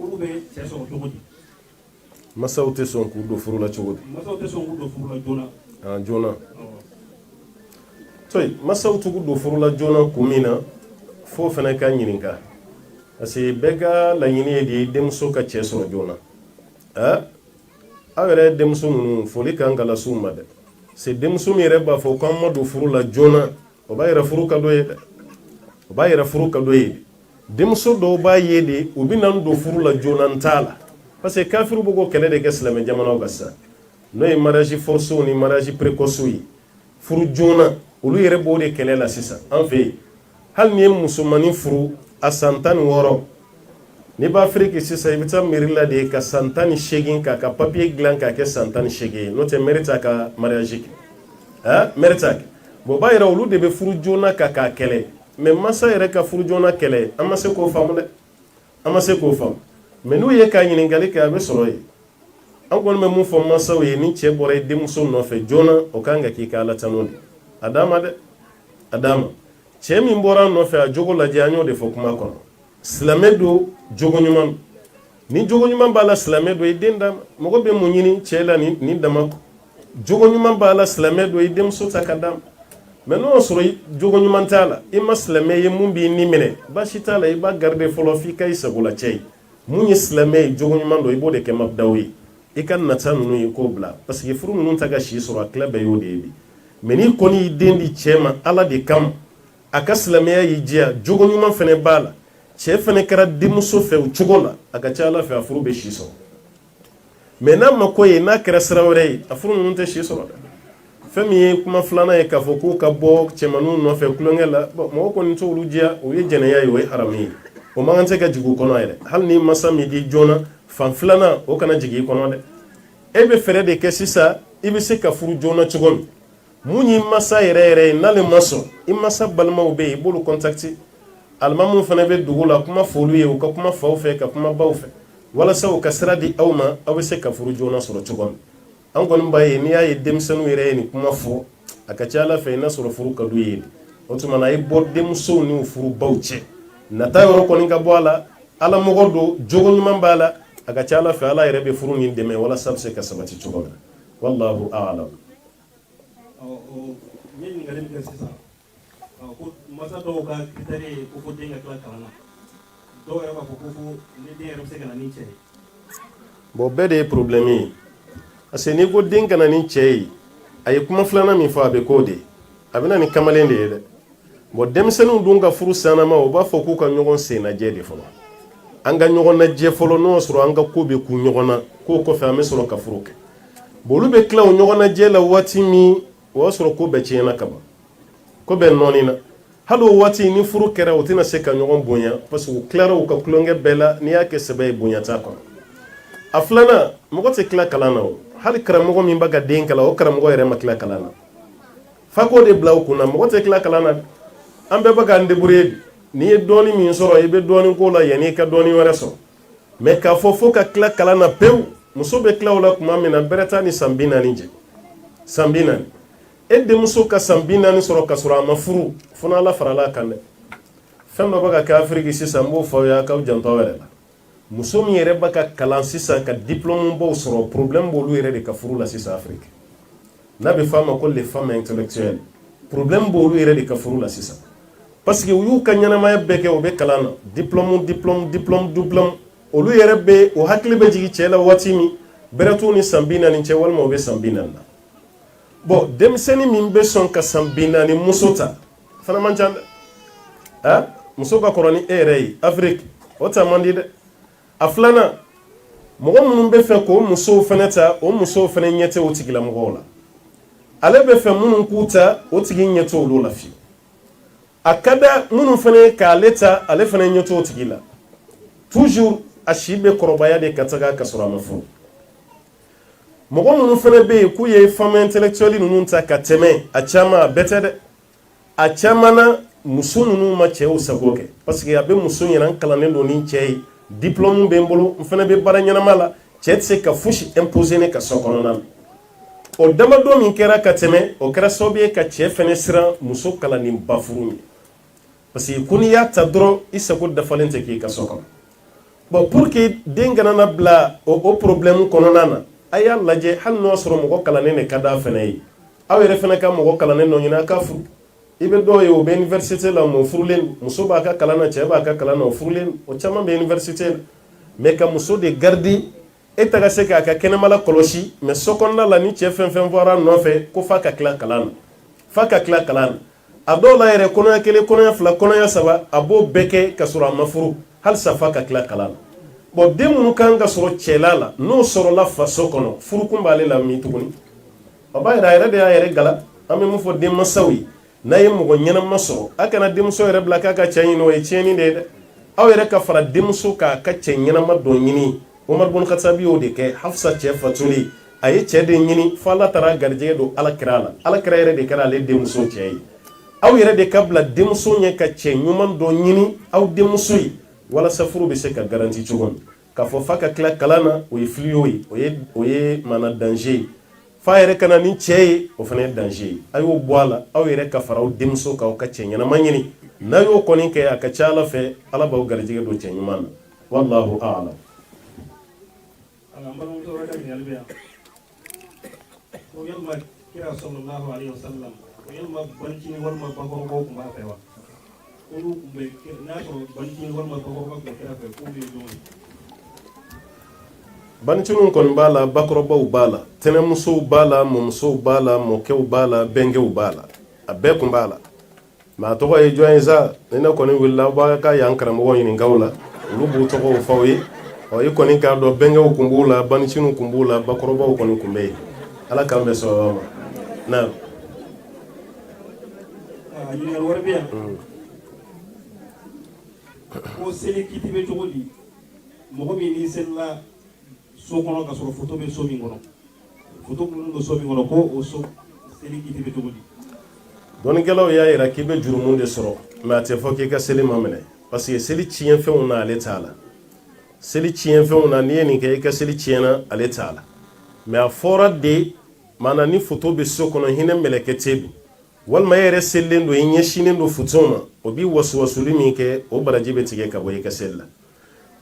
olu bɛ cɛ sɔrɔ cogo di. masaw tɛ sɔn k'u don furu la cogo di. masaw tɛ sɔn k'u don furu la joona. joona toyi masaw t'u don furu la joona kun min na fo fana ka ɲininka parce que bɛɛ ka laɲini ye de ye denmuso ka cɛ sɔrɔ joona aw yɛrɛ denmuso ninnu foli kan ka lase u ma dɛ c'est denmuso min yɛrɛ b'a fɔ ko an ma don furu la joona o b'a yɛrɛ furu ka dɔ ye dɛ o b'a yɛrɛ furu ka dɔ ye denmuso dɔw b'a ye de u bɛ na don furu la joona n t'a la parce que kafiru bɛ ko kɛlɛ de kɛ silamɛ jamanaw kan sisan n'o ye mariage forcé ni mariage précoce ye furu joona olu yɛrɛ b'o de kɛlɛ la sisan an fɛ yen hali ni ye musomanin furu a san 16 n'i b'a Afrique sisan i bɛ taa mairie la de ka san 18 k'a ka papier dilan k'a kɛ san 18 n'o tɛ mairie t'a ka mariage kɛ mairie t'a kɛ bon b'a yira olu de bɛ furu joona k'a kɛlɛ mais masa yɛrɛ ka furu joona kɛlɛ an ma se k'o faamu dɛ an ma se k'o faamu mais n'u ye ka ɲininkali kɛ a bɛ sɔrɔ yen an kɔni bɛ mun fɔ masaw ye ni cɛ bɔra i denmuso nɔfɛ joona o kan ka k'i ka ala tanu de a d'a ma dɛ a d'a ma cɛ min bɔra nɔfɛ a jogo lajɛ an y'o de fɔ kuma kɔnɔ silamɛ don jogo ɲuman ni jogo ɲuman b'a la silamɛ don i den d'a ma mɔgɔ bɛ mun ɲini cɛ la ni dama jogo ɲuman b'a la silamɛ don i denmuso ta ka d'a ma mais n'o sɔrɔ jogo ɲuman t'a la i ma silamɛ ye mun b'i ni minɛ baasi t'a la i b'a garder fɔlɔ f'i ka i sagola cɛ ye mun ye silamɛ ye jogo ɲuman don i b'o de kɛ mabdaw ye i ka nata ninnu ye k'o bila parce que furu ninnu ta ka si sɔrɔ a tila bɛɛ y'o de ye bi mais n'i kɔni y'i den di cɛ ma ala de kama a ka silamɛya y'i diya jogo ɲuman fɛnɛ b'a la cɛ fɛnɛ kɛra denmuso fɛ o cogo la a ka ca ala fɛ a furu bɛ si sɔrɔ mais n'a ma ko ye n'a kɛra sira wɛrɛ ye a furu ninnu tɛ si sɔrɔ dɛ fɛn min ye kuma filanan ye k'a fɔ k'u ka bɔ cɛmaninw nɔfɛ kulonkɛ la bon mɔgɔ kɔni t'olu diya o ye jɛnɛya ye o ye haramu ye o man kan tɛ ka jigin u kɔnɔ yɛrɛ hali ni masa min di joona fan filanan o kana jigin i kɔnɔ dɛ e bɛ fɛɛrɛ de kɛ sisan i bɛ se ka furu joona cogo min mun y'i masa yɛrɛ yɛrɛ ye n'ale ma sɔn i masa balimaw bɛ yen i b'olu contacter alimamuw fana bɛ dugu la kuma f'olu ye u ka kuma faw fɛ ka kuma baw fɛ walasa u ka sira di aw ma aw bɛ se ka furu joona sɔrɔ cogo min an kɔni b'a ye n'i y'a ye denmisɛnninw yɛrɛ ye nin kuma fɔ a ka ca ala fɛ i n'a sɔrɔ furu ka d'u ye o tuma na i bɔ denmusow ni furu baw cɛ nata yɔrɔ kɔni ka bɔ a la ala mɔgɔ don jogo ɲuman b'a la a ka ca ala fɛ ala yɛrɛ bɛ furu nin dɛmɛ walasa bɛ se ka sabati cogo min na wallahu a'lam ne ɲininkali min kɛ sisan ko masa dɔw ka critère ye ko fo den ka tila kalan na dɔw yɛrɛ b'a fɔ ko ni den yɛrɛ bɛ se ka na ni cɛ ye bon bɛɛ de ye problème ye parce que n'i ko den ka na ni cɛ ye a ye kuma filanan min fɔ a bɛ k'o de a bɛ na ni kamalen de ye dɛ bon denmisɛnninw dun ka furu sannama o b'a fɔ k'u ka ɲɔgɔn sen lajɛ de fɔlɔ an ka ɲɔgɔn lajɛ fɔlɔ n'o sɔrɔ an ka ko bɛ k'u ɲɔgɔn na k'o kɔfɛ an bɛ sɔrɔ ka furu kɛ bon olu bɛ tila o ɲɔgɔn lajɛ la waati min o y'a sɔrɔ ko bɛɛ tiɲɛna ka ban ko bɛɛ nɔɔni na hali o waati ni furu kɛra o tɛna se ka ɲɔgɔn bonya parce que u tilara u ka tulonkɛ bɛɛ la n'i y'a kɛ sɛbɛ ye bonya t'a kɔnɔ a filanan mɔgɔ tɛ tila kalan na o hali karamɔgɔ min b'a ka den kalan o karamɔgɔ yɛrɛ ma tila kalan na f'a k'o de bila u kunna mɔgɔ tɛ tila kalan na an bɛɛ bɛ k'an débrouiller n'i ye dɔɔni min sɔrɔ i bɛ dɔɔni k'o la yanni i ka dɔɔni wɛrɛ sɔrɔ mais k'a fɔ fo ka tila kalan na pewu muso bɛ tila o la tuma min na bɛrɛ t'a ni san 40 cɛ san 40 e denmuso ka san 40 sɔrɔ ka sɔrɔ a ma furu fo n'ala farala a kan dɛ fɛn dɔ bɛ ka kɛ Afiriki sisan n b'o fɔ aw ye a k'aw janto aw yɛrɛ la muso min yɛrɛ bɛ ka kalan sisan ka diplôme baw sɔrɔ problème b'olu yɛrɛ de ka furu la sisan Afiriki n'a bɛ fɔ a ma ko les femmes intellectuelles problème b'olu yɛrɛ de ka furu la sisan parce que u y'u ka ɲɛnamaya bɛɛ kɛ u bɛ kalan na diplôme olu yɛrɛ bɛ o hakili bɛ jigin cɛ la waati min bɛrɛ t'u ni san 40 cɛ walima u bɛ san 40 na bon denmisɛnnin min bɛ sɔn ka san 40 muso ta fana man ca dɛ muso ka kɔrɔ ni e yɛrɛ ye Afiriki o ta man di dɛ a filanan mɔgɔ minnu bɛ fɛ k'o musow fana ta o musow fana ɲɛ tɛ o tigilamɔgɔw la ale bɛ fɛ minnu k'u ta o tigi ɲɛ tɛ olu la fiyewu a ka da minnu fana ye k'ale ta ale fana ɲɛ tɛ o tigi la toujours a si bɛ kɔrɔbaya de ka taga ka sɔrɔ a ma furu mɔgɔ minnu fana bɛ yen k'u ye femme intellectuelle ninnu ta ka tɛmɛ a caman a bɛɛ tɛ dɛ a caman na muso ninnu ma cɛw sago kɛ parce que a bɛ muso ɲɛna n kalannen don ni cɛ ye diplôme bɛ n bolo n fana bɛ baara ɲɛnama la cɛ tɛ se ka fosi imposer ne ka so kɔnɔna na o damadɔ min kɛra ka tɛmɛ o kɛra sababu ye ka cɛ fana siran muso kalannin ba furu ye parce que ko n'i y'a ta dɔrɔn i sago dafalen tɛ k'i ka so kɔnɔ bon pour que den kana na bila o problème kɔnɔna na a y'a lajɛ hali n'o sɔrɔ mɔgɔ kalannen de ka d'a fana ye aw yɛrɛ fana ka mɔgɔ kalannen dɔ ɲini a ka furu i bɛ dɔw ye o bɛ université la o furulen muso b'a ka kalan na cɛ b'a ka kalan na o furulen o caman bɛ université la mais ka muso de garder e taga se k'a ka kɛnɛmala kɔlɔsi mais so kɔnɔna la ni cɛ fɛn fɛn fɔra nɔfɛ ko f'a ka tila kalan na f'a ka tila kalan na a dɔw la yɛrɛ kɔnɔya 1 kɔnɔya 2 kɔnɔya 3 a b'o bɛɛ kɛ ka sɔrɔ a ma furu halisa f'a ka tila kalan na bon den minnu kan ka sɔrɔ cɛla la n'o sɔrɔla faso kɔnɔ furukun b'ale la min tuguni a b'a yɛrɛ a yɛrɛ de y'a yɛrɛ gala an bɛ mun fɔ denmansaw ye n'a ye mɔgɔ ɲɛnama sɔrɔ a kana denmuso yɛrɛ bila k'a ka cɛ ɲini o ye tiɲɛni de ye dɛ aw yɛrɛ ka fara denmuso k'a ka cɛ ɲɛnama dɔ ɲini Umar bin Khattab y'o de kɛ Hafsa cɛ fatuli a ye cɛ de ɲini fo Ala taara garijɛgɛ don alakira la alakira yɛrɛ de kɛra ale denmuso cɛ ye aw yɛrɛ de ka bila denmuso ɲɛ ka cɛ ɲuman dɔ ɲini aw denmuso ye walasa furu bɛ se ka garanti cogo min k'a fɔ fa ka tila kalan na o ye filiyo ye o ye maana danger ye fa yɛrɛ kana ni cɛ ye o fana ye danger ye a y'o bɔ a la aw yɛrɛ ka fara aw denmuso k'aw ka cɛ ɲɛnama ɲini n'a y'o kɔni kɛ a ka ca Ala fɛ Ala b'aw garijɛgɛ don cɛ ɲuman na wallahu a'lam. Kira sallallahu alaihi wasallam yalma bancini walma bagorgo kuma fa wa olu kumbe na so bancini walma bagorgo ko kira fa ko be don bancini kon bala bakorobaw bala tenemuso bala mumso bala mokew bala bengew bala abe kun bala ma to ko e joinza ne ko ni willa ba ka yankara mo yin ngawla olu bu to ko fawi o yi ko ni ka do bengew kumbula bancini kumbula bakorobaw kon kumbe ala kam be so na yini warbiya ko seli kitibe jogodi mo mi ni sella so kono ka so photo be so mi ngono photo ko ndo so mi ngono ko o so seli kitibe jogodi don gelaw ya ira kibe jurumun de soro ma te fo ke ka seli mamene parce que seli cien fe on ale taala seli cien fe on ani ni ke ka seli ciena ale taala mais a fora de mana ni photo be so kono hinen meleke tebi walma yere sellen do yin shinen do futoma o bi waswasuli mi ke o baraji be tige ka boye ka sella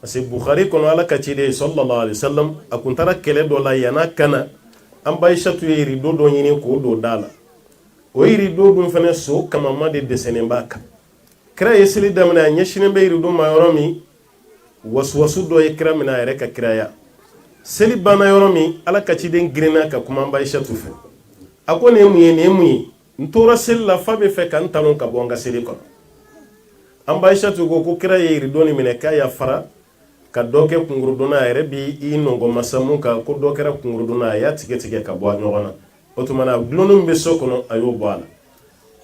ase bukhari kono ala ka cide sallallahu alaihi wasallam akuntara kele do la yana kana an baishatu yiri do do yini ko do dala o yiri do dum fane so kama ma de desene baka kra yesili damna yin shinen be yiri do ma yoromi waswasu do yekra mina yere ka kraya seli bana yoromi ala ka cide grina ka kuma baishatu fe akone muye ntora seli la fa be fe kan tanu ka bonga seli ko ambaishatu ko kira yiri doni mine kaya fara ka doke kunguruduna yere bi inongo masamu ka ko dokera kunguruduna ya tige ka bo nyogona otumana glonum be sokono ayo bala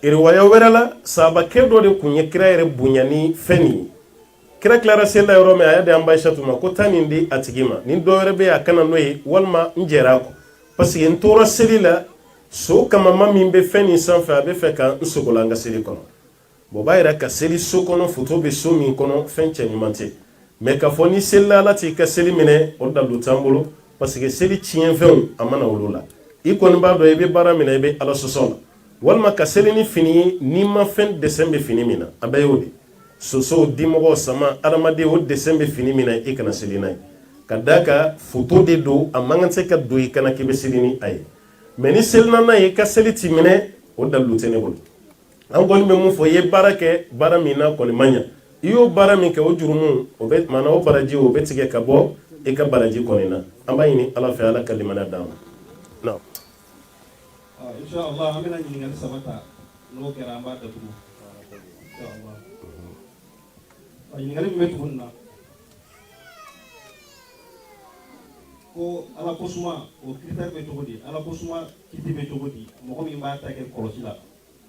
riwaya werala saba kedo de kunye kira yere bunyani feni kira klara sela yoro me ayade ambaishatu ma ko tanindi atigima ni do yere be akana noyi walma njera ko parce que ntora seli la so kama mami be feni sanfɛ a be fɛ ka nsogola an ka seli kɔnɔ bɔn b'a yɛrɛ ka seli so kɔnɔ foto be so min kɔnɔ fɛn cɛ ɲuman tɛ mɛ ka fɔ ni selila ala t'i ka seli minɛ o dalu t'an bolo parce que seli tiɲɛ fɛnw a mana olu la i kɔni b'a dɔn i bɛ baara minɛ i bɛ ala sɔsɔ la walima ka seli ni fini ye n'i ma fɛn dɛsɛn bɛ fini min na a bɛɛ y'o de sosow dimɔgɔw sama adamaden o dɛsɛn bɛ fini min na i kana seli n'a ye ka d'a kan foto de don a man kan tɛ ka don i kana k'i bɛ seli ni a ye mais ni selina na ye ka seli ti minɛ o dalu tɛ ne bolo an kɔni bɛ mun fɔ i ye baara kɛ baara min na kɔni man ɲa i y'o baara min kɛ o jurumu o bɛ maana o baraji o bɛ tigɛ ka bɔ i ka baraji kɔni na an b'a ɲini ala fɛ ala ka limaniya d'an ma. Inshallah an bɛna ɲininkali saba ta n'o kɛra an b'a datugu inshallah ɲininkali min bɛ tuguni na ko ala ko suma o critère bɛ cogo di ala ko suma kiti bɛ cogo di mɔgɔ min b'a ta kɛ kɔlɔsi la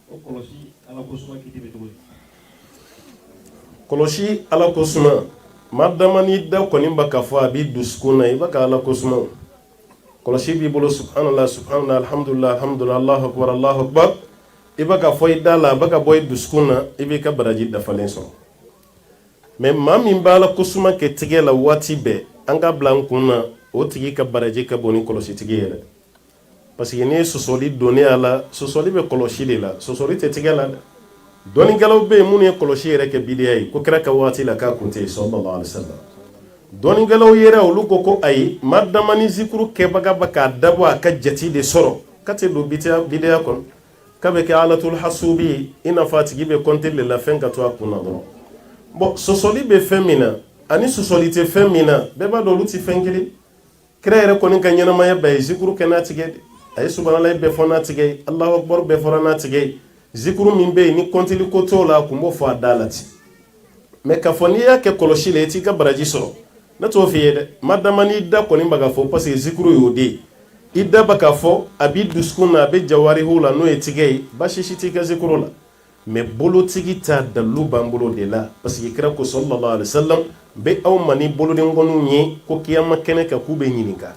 o kɔlɔsi ala ko suma kiti bɛ cogo di kɔlɔsi ala ko suma madama ni da kɔni ba ka fɔ a b'i dusukun na i b'a ka ala ko suma kɔlɔsi b'i bolo subhanallah subhanallah alhamdulillah alhamdulillah allahu akbar allahu akbar i b'a ka fɔ i da la a b'a ka bɔ i dusukun na i b'i ka baraji dafalen sɔrɔ mais maa min b'a ala ko suma kɛ tigɛ la waati bɛɛ an ka bila an kun na o tigi ka baraji ka bon ni kɔlɔsi tigi yɛrɛ parce que ni sɔsɔli donnen a la sɔsɔli bɛ kɔlɔsi de la sɔsɔli tɛ tigɛ la dɛ dɔnnikɛlaw bɛ yen minnu ye kɔlɔsi yɛrɛ kɛ bidiya ye ko kira ka waati la k'a kun tɛ yen sallallahu alaihi wasallam dɔnnikɛlaw yɛrɛ olu ko ayi madama ni zikuru kɛbaga ba k'a dabɔ a ka jate de sɔrɔ ka tɛ don bidiya kɔnɔ k'a bɛ kɛ alatul hasubi ye i n'a fɔ a tigi bɛ kɔnte de la fɛn ka to a kun na dɔrɔn bon sɔsɔli bɛ fɛn min na ani sɔsɔli tɛ fɛn min na bɛɛ b'a dɔn olu tɛ fɛn kelen kira yɛrɛ kɔni ka ɲɛnamaya bɛɛ ye zikuru kɛ n'a tigɛ de a ye subhanallah bɛɛ fɔ n'a tigɛ ye allahu akbar bɛɛ fɔra n'a tigɛ ye zikuru min bɛ yen ni kɔntili ko t'o la a kun b'o fɔ a da la ten mais k'a fɔ n'i y'a kɛ kɔlɔsi la i t'i ka baraji sɔrɔ ne t'o f'i ye dɛ madama n'i da kɔni b'a ka fɔ parce que zikuru y'o de ye ida baka fo abi duskuna be jawari hula no etigei bashi shitika zikuru la mais bolo tigi ta dalu bambolo de la parce que kira ko sallallahu alaihi wasallam be aw mani bolo de ngonu nyi ko kiyama kene ka kube nyininka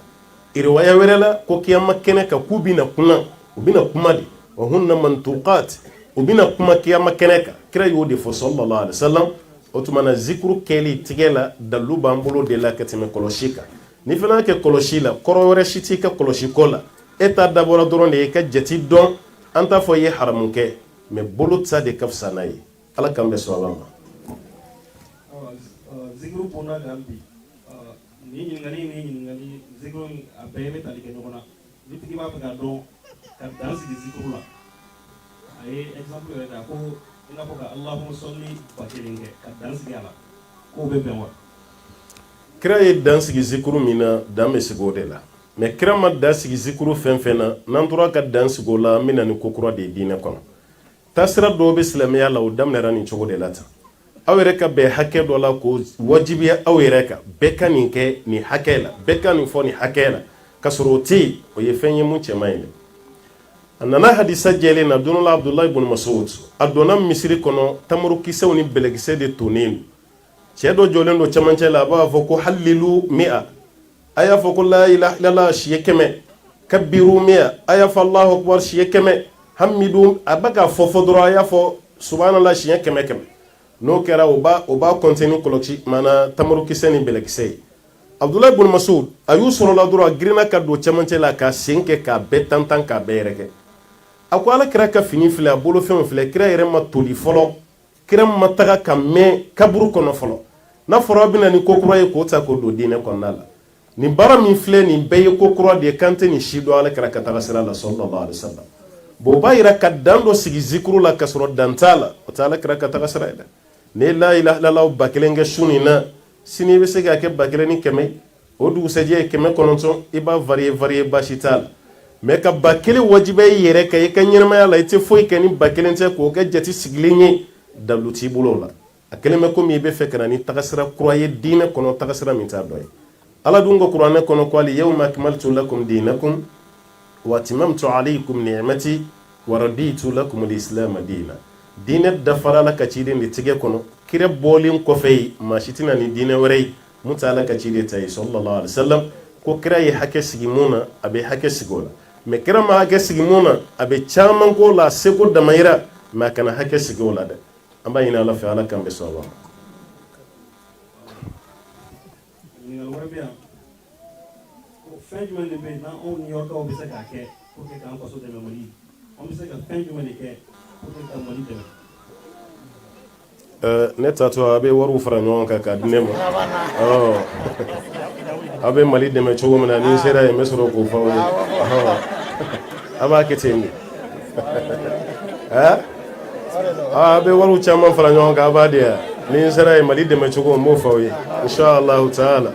riwaya werela ko kiyama kene ka kubina kuna ubina kuma di wa hunna mantuqat ubina kuma kiyama kene ka kira yodi fo sallallahu alaihi wasallam otumana zikru keli tigela dalu bambolo de la katime koloshika ni fana ke koloshi la koro wɛrɛ si t'i ka koloshi ko la e ta dabɔra dɔrɔn de ye ka jati dɔn an t'a fɔ i ye haramu kɛ mais bolo tɛ de ka fisa n'a ye ala k'an bɛ sɔn ala ma. Zikiru bɔnna kan bi nin ɲininkali zikiru a bɛɛ bɛ tali kɛ ɲɔgɔn na ni tigi b'a fɛ k'a dɔn ka dan sigi zikiru la a ye exemple yɛrɛ ta ko i n'a fɔ ka Allahumma salli 1000 kɛ ka dan sigi a la k'o bɛ bɛn wa. Kira ye dan sigi zikuru min na dan bɛ sigi o de la mais kira ma dan sigi zikuru fɛn fɛn na n'an tora ka dan sigi o la an bɛ na ni ko kura de ye diinɛ kɔnɔ taasira dɔw bɛ silamɛya la o daminɛra nin cogo de la tan aw yɛrɛ ka bɛn hakɛ dɔ la ko wajibiya aw yɛrɛ kan bɛɛ ka nin kɛ nin hakɛ la bɛɛ ka nin fɔ nin hakɛ la ka sɔrɔ o tɛ yen o ye fɛn ye mun cɛ man ɲi dɛ a nana hadisa jɛlen na don dɔ la Abdulayi ibn Mas'ud a donna misiri kɔnɔ tamarukisɛw ni bɛlɛkisɛ de tonnen don cɛ dɔ jɔlen don cɛmancɛ la a b'a fɔ ko halilu mi'a a y'a fɔ ko la ilaha illallah siɲɛ 100 kabiru mi'a a y'a fɔ Allahu akbar siɲɛ 100 hamidu a bɛ ka fɔ dɔrɔn a y'a fɔ subhanallah siɲɛ 100 n'o kɛra o b'a kɔntini kɔlɔsi maana tamarukisɛ ni bɛlɛkisɛ ye Abdulayi ibn Mas'ud a y'u sɔrɔ la dɔrɔn a girinna ka don cɛmancɛ la ka sen kɛ k'a bɛɛ tantan k'a bɛɛ yɛrɛkɛ a ko ala kira ka fini filɛ a bolofɛnw filɛ kira yɛrɛ ma toli fɔlɔ kira ma taga ka mɛn kaburu kɔnɔ fɔlɔ n'a fɔra bɛna ni ko kura ye k'o ta k'o don diinɛ kɔnɔna la nin baara min filɛ nin bɛɛ ye ko kura de ye kan tɛ nin si dɔn ala kira ka taga sira la sallallahu alaihi wasallam bon o b'a yira ka dan dɔ sigi zikuru la ka sɔrɔ dan t'a la o tɛ ala kira ka taga sira ye dɛ ne la ilaha illallah 1000 kɛ su nin na sini i bɛ se k'a kɛ 1000 o dugusɛjɛ ye 900 i b'a varier baasi t'a la mais ka 1000 wajibiya i yɛrɛ kan i ka ɲɛnamaya la i tɛ foyi kɛ ni 1000 tɛ k'o kɛ jati sigilen ye dalu t'i bolo o la a kelen bɛ komi i bɛ fɛ ka na ni tagasira kura ye diinɛ kɔnɔ tagasira min t'a dɔ ye ala dun ko kuranɛ kɔnɔ ko ali yawma akmaltu lakum dinakum wa atmamtu alaykum ni'mati wa raditu lakum al-islam diina diinɛ dafara la ka ciden de tigɛ kɔnɔ kira bɔlen kɔfɛ yi maa si tɛna ni diinɛ wɛrɛ ye mun t'a la ka ciden ta ye sallallahu alaihi wasallam ko kira ye hakɛ sigi mun na a bɛ hakɛ sigi o la mais kira ma hakɛ sigi mun na a bɛ caman k'o la seko damayira mais a kana hakɛ sigi o la dɛ an b'a ɲini ala fɛ ala k'an bɛ sɔn a ma. Fɛn jumɛn de bɛ yen n'anw ni yɔrɔkaw bɛ se k'a kɛ pour que k'an faso dɛmɛ Mali an bɛ se ka fɛn jumɛn de kɛ pour que ka Mali dɛmɛ. Ne taatɔ a bɛ wariw fara ɲɔgɔn kan k'a di ne ma a bɛ Mali dɛmɛ cogo min na ni n sera yen n bɛ sɔrɔ k'o fɔ aw ye a b'a kɛ ten de a bɛ wariw caman fara ɲɔgɔn kan a b'a di yan ni n sera yen Mali dɛmɛ cogo n b'o fɔ aw ye inshallah taala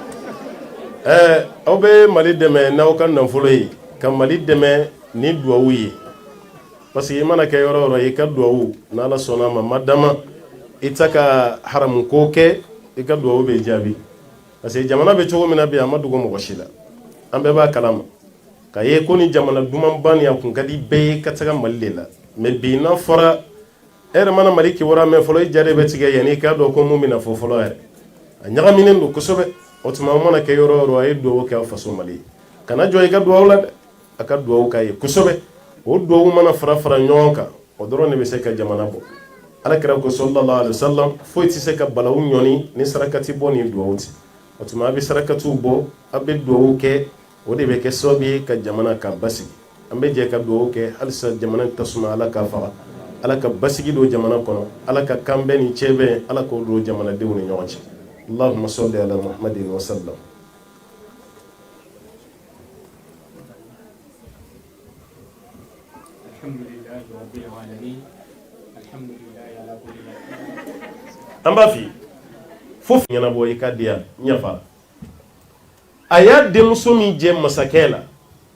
aw bɛ Mali dɛmɛ n'aw ka nafolo ye ka Mali dɛmɛ ni duwawu ye parce que i mana kɛ yɔrɔ o yɔrɔ i ka duwawu n'Ala sɔnna ma madama i tɛ ka haramu ko kɛ i ka duwawu bɛ jaabi parce que jamana bɛ cogo min na bi a ma dogo mɔgɔ si la an bɛɛ b'a kalama k'a ye ko ni jamana dumanba nin a kun ka di bɛɛ ye ka taga Mali de la mais bi n'a fɔra e yɛrɛ mana Mali kibaruya mɛn fɔlɔ i ja de bɛ tigɛ yanni i k'a dɔn ko mun bɛna fɔ fɔlɔ yɛrɛ a ɲagaminen don kosɛbɛ o tuma a mana kɛ yɔrɔ o yɔrɔ a ye duwawu kɛ aw faso Mali ye kana jɔ i ka duwawu la dɛ a ka duwawu k'a ye kosɛbɛ o duwawu mana fara ɲɔgɔn kan o dɔrɔn de bɛ se ka jamana bɔ alakira ko sallallahu alaihi wasallam foyi tɛ se ka balawu ɲɔni ni sarakati bɔ ni duwawu tɛ o tuma a bɛ sarakatiw bɔ a bɛ duwawu kɛ o de bɛ kɛ sababu ye ka jamana ka basigi an bɛ jɛ ka duwawu kɛ halisa jamana tasuma ala k'a faga ala ka basigi don jamana kɔnɔ ala ka kan bɛɛ ni cɛ bɛɛ ala k'o don jamanadenw ni ɲɔgɔn cɛ allahumma salli ala muhammadin wa sallam. An b'a f'i ye fo ɲɛnabɔ i ka di yan ɲɛfa a y'a denmuso min jɛ masakɛ la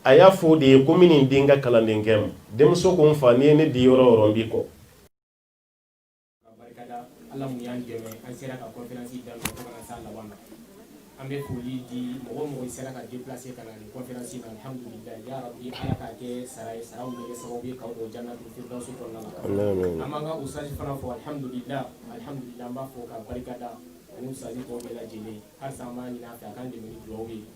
a y'a fɔ o de ye ko min nin den ka kalandenkɛ ma denmuso ko n fa n'i ye ne di yɔrɔ o yɔrɔ n b'i kɔ. Ala mun y'an dɛmɛ an sera ka conférence daminɛ fo ka na s'a laban na ambe foli di mo sera ka déplacer kana ni conférence na alhamdulillah ya rabbi ala ka ke saray saraw ni sababu ka do jannatul firdaus ko na amin amanga usaji fana fo alhamdulillah ba fo ka barikada ani usaji ko bela jele har sama ni na fa kan de meni duwi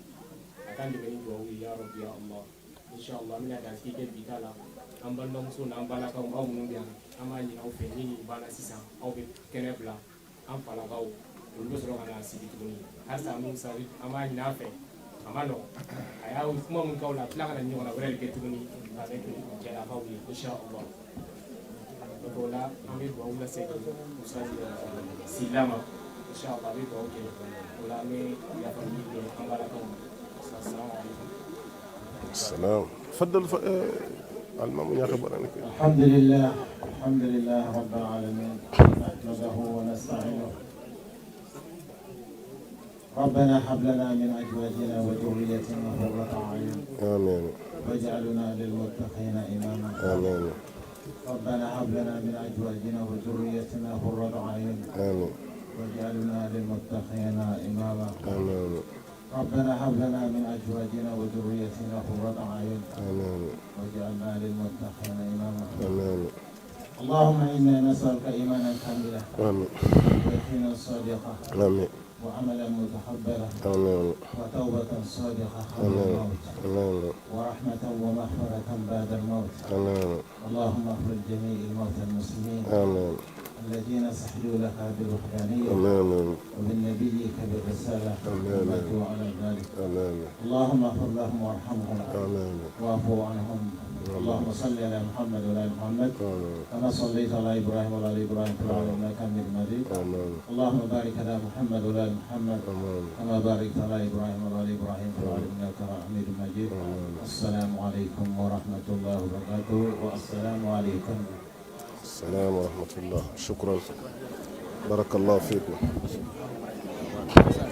ya rabbi ya allah inshallah mina da ski ke bitala an bandon so na bala ka aw mun biya ama ni aw fe ni bala sisan aw be kenebla an fala gaw olu sɔrɔ ka na sigi tuguni halisa an b'u sari an b'a ɲini a fɛ a ma nɔgɔn a y'a kuma min k'aw la a tila ka na ɲɔgɔn na wɛrɛ de kɛ tuguni avec cɛlakaw ye inshallah donc o la an bɛ dugawu lase musa sila ma inshallah a bɛ dugawu kɛ o la an bɛ yafa ɲini kɛ an balakaw ma assalamu alaikum. السلام تفضل المام يا خبرني الحمد لله رب العالمين نحمده ونستعينه ربنا هب لنا من ازواجنا وذريتنا قرة اعين امين واجعلنا للمتقين اماما امين ربنا هب لنا من ازواجنا وذريتنا قرة اعين امين واجعلنا للمتقين اماما امين ربنا هب لنا من ازواجنا وذريتنا قرة اعين امين واجعلنا للمتقين اماما امين اللهم انا نسالك ايمانا كاملا امين ويقينا صادقا امين وعملا متقبلا امين وتوبة صادقة قبل امين الموت امين ورحمة ومغفرة بعد الموت امين اللهم اغفر جميع الموتى المسلمين امين الذين سحلوا لك بالوحدانية امين وبنبيك بالرسالة وماتوا على ذلك امين اللهم اغفر لهم وارحمهم امين واعفو عنهم اللهم صل على محمد وعلى ال محمد كما صليت على ابراهيم وعلى ال ابراهيم في العالمين انك حميد مجيد اللهم بارك على محمد وعلى ال محمد كما باركت على ابراهيم وعلى ال ابراهيم في العالمين انك حميد مجيد السلام عليكم ورحمه الله وبركاته والسلام عليكم. السلام ورحمه الله. شكرا بارك الله فيكم.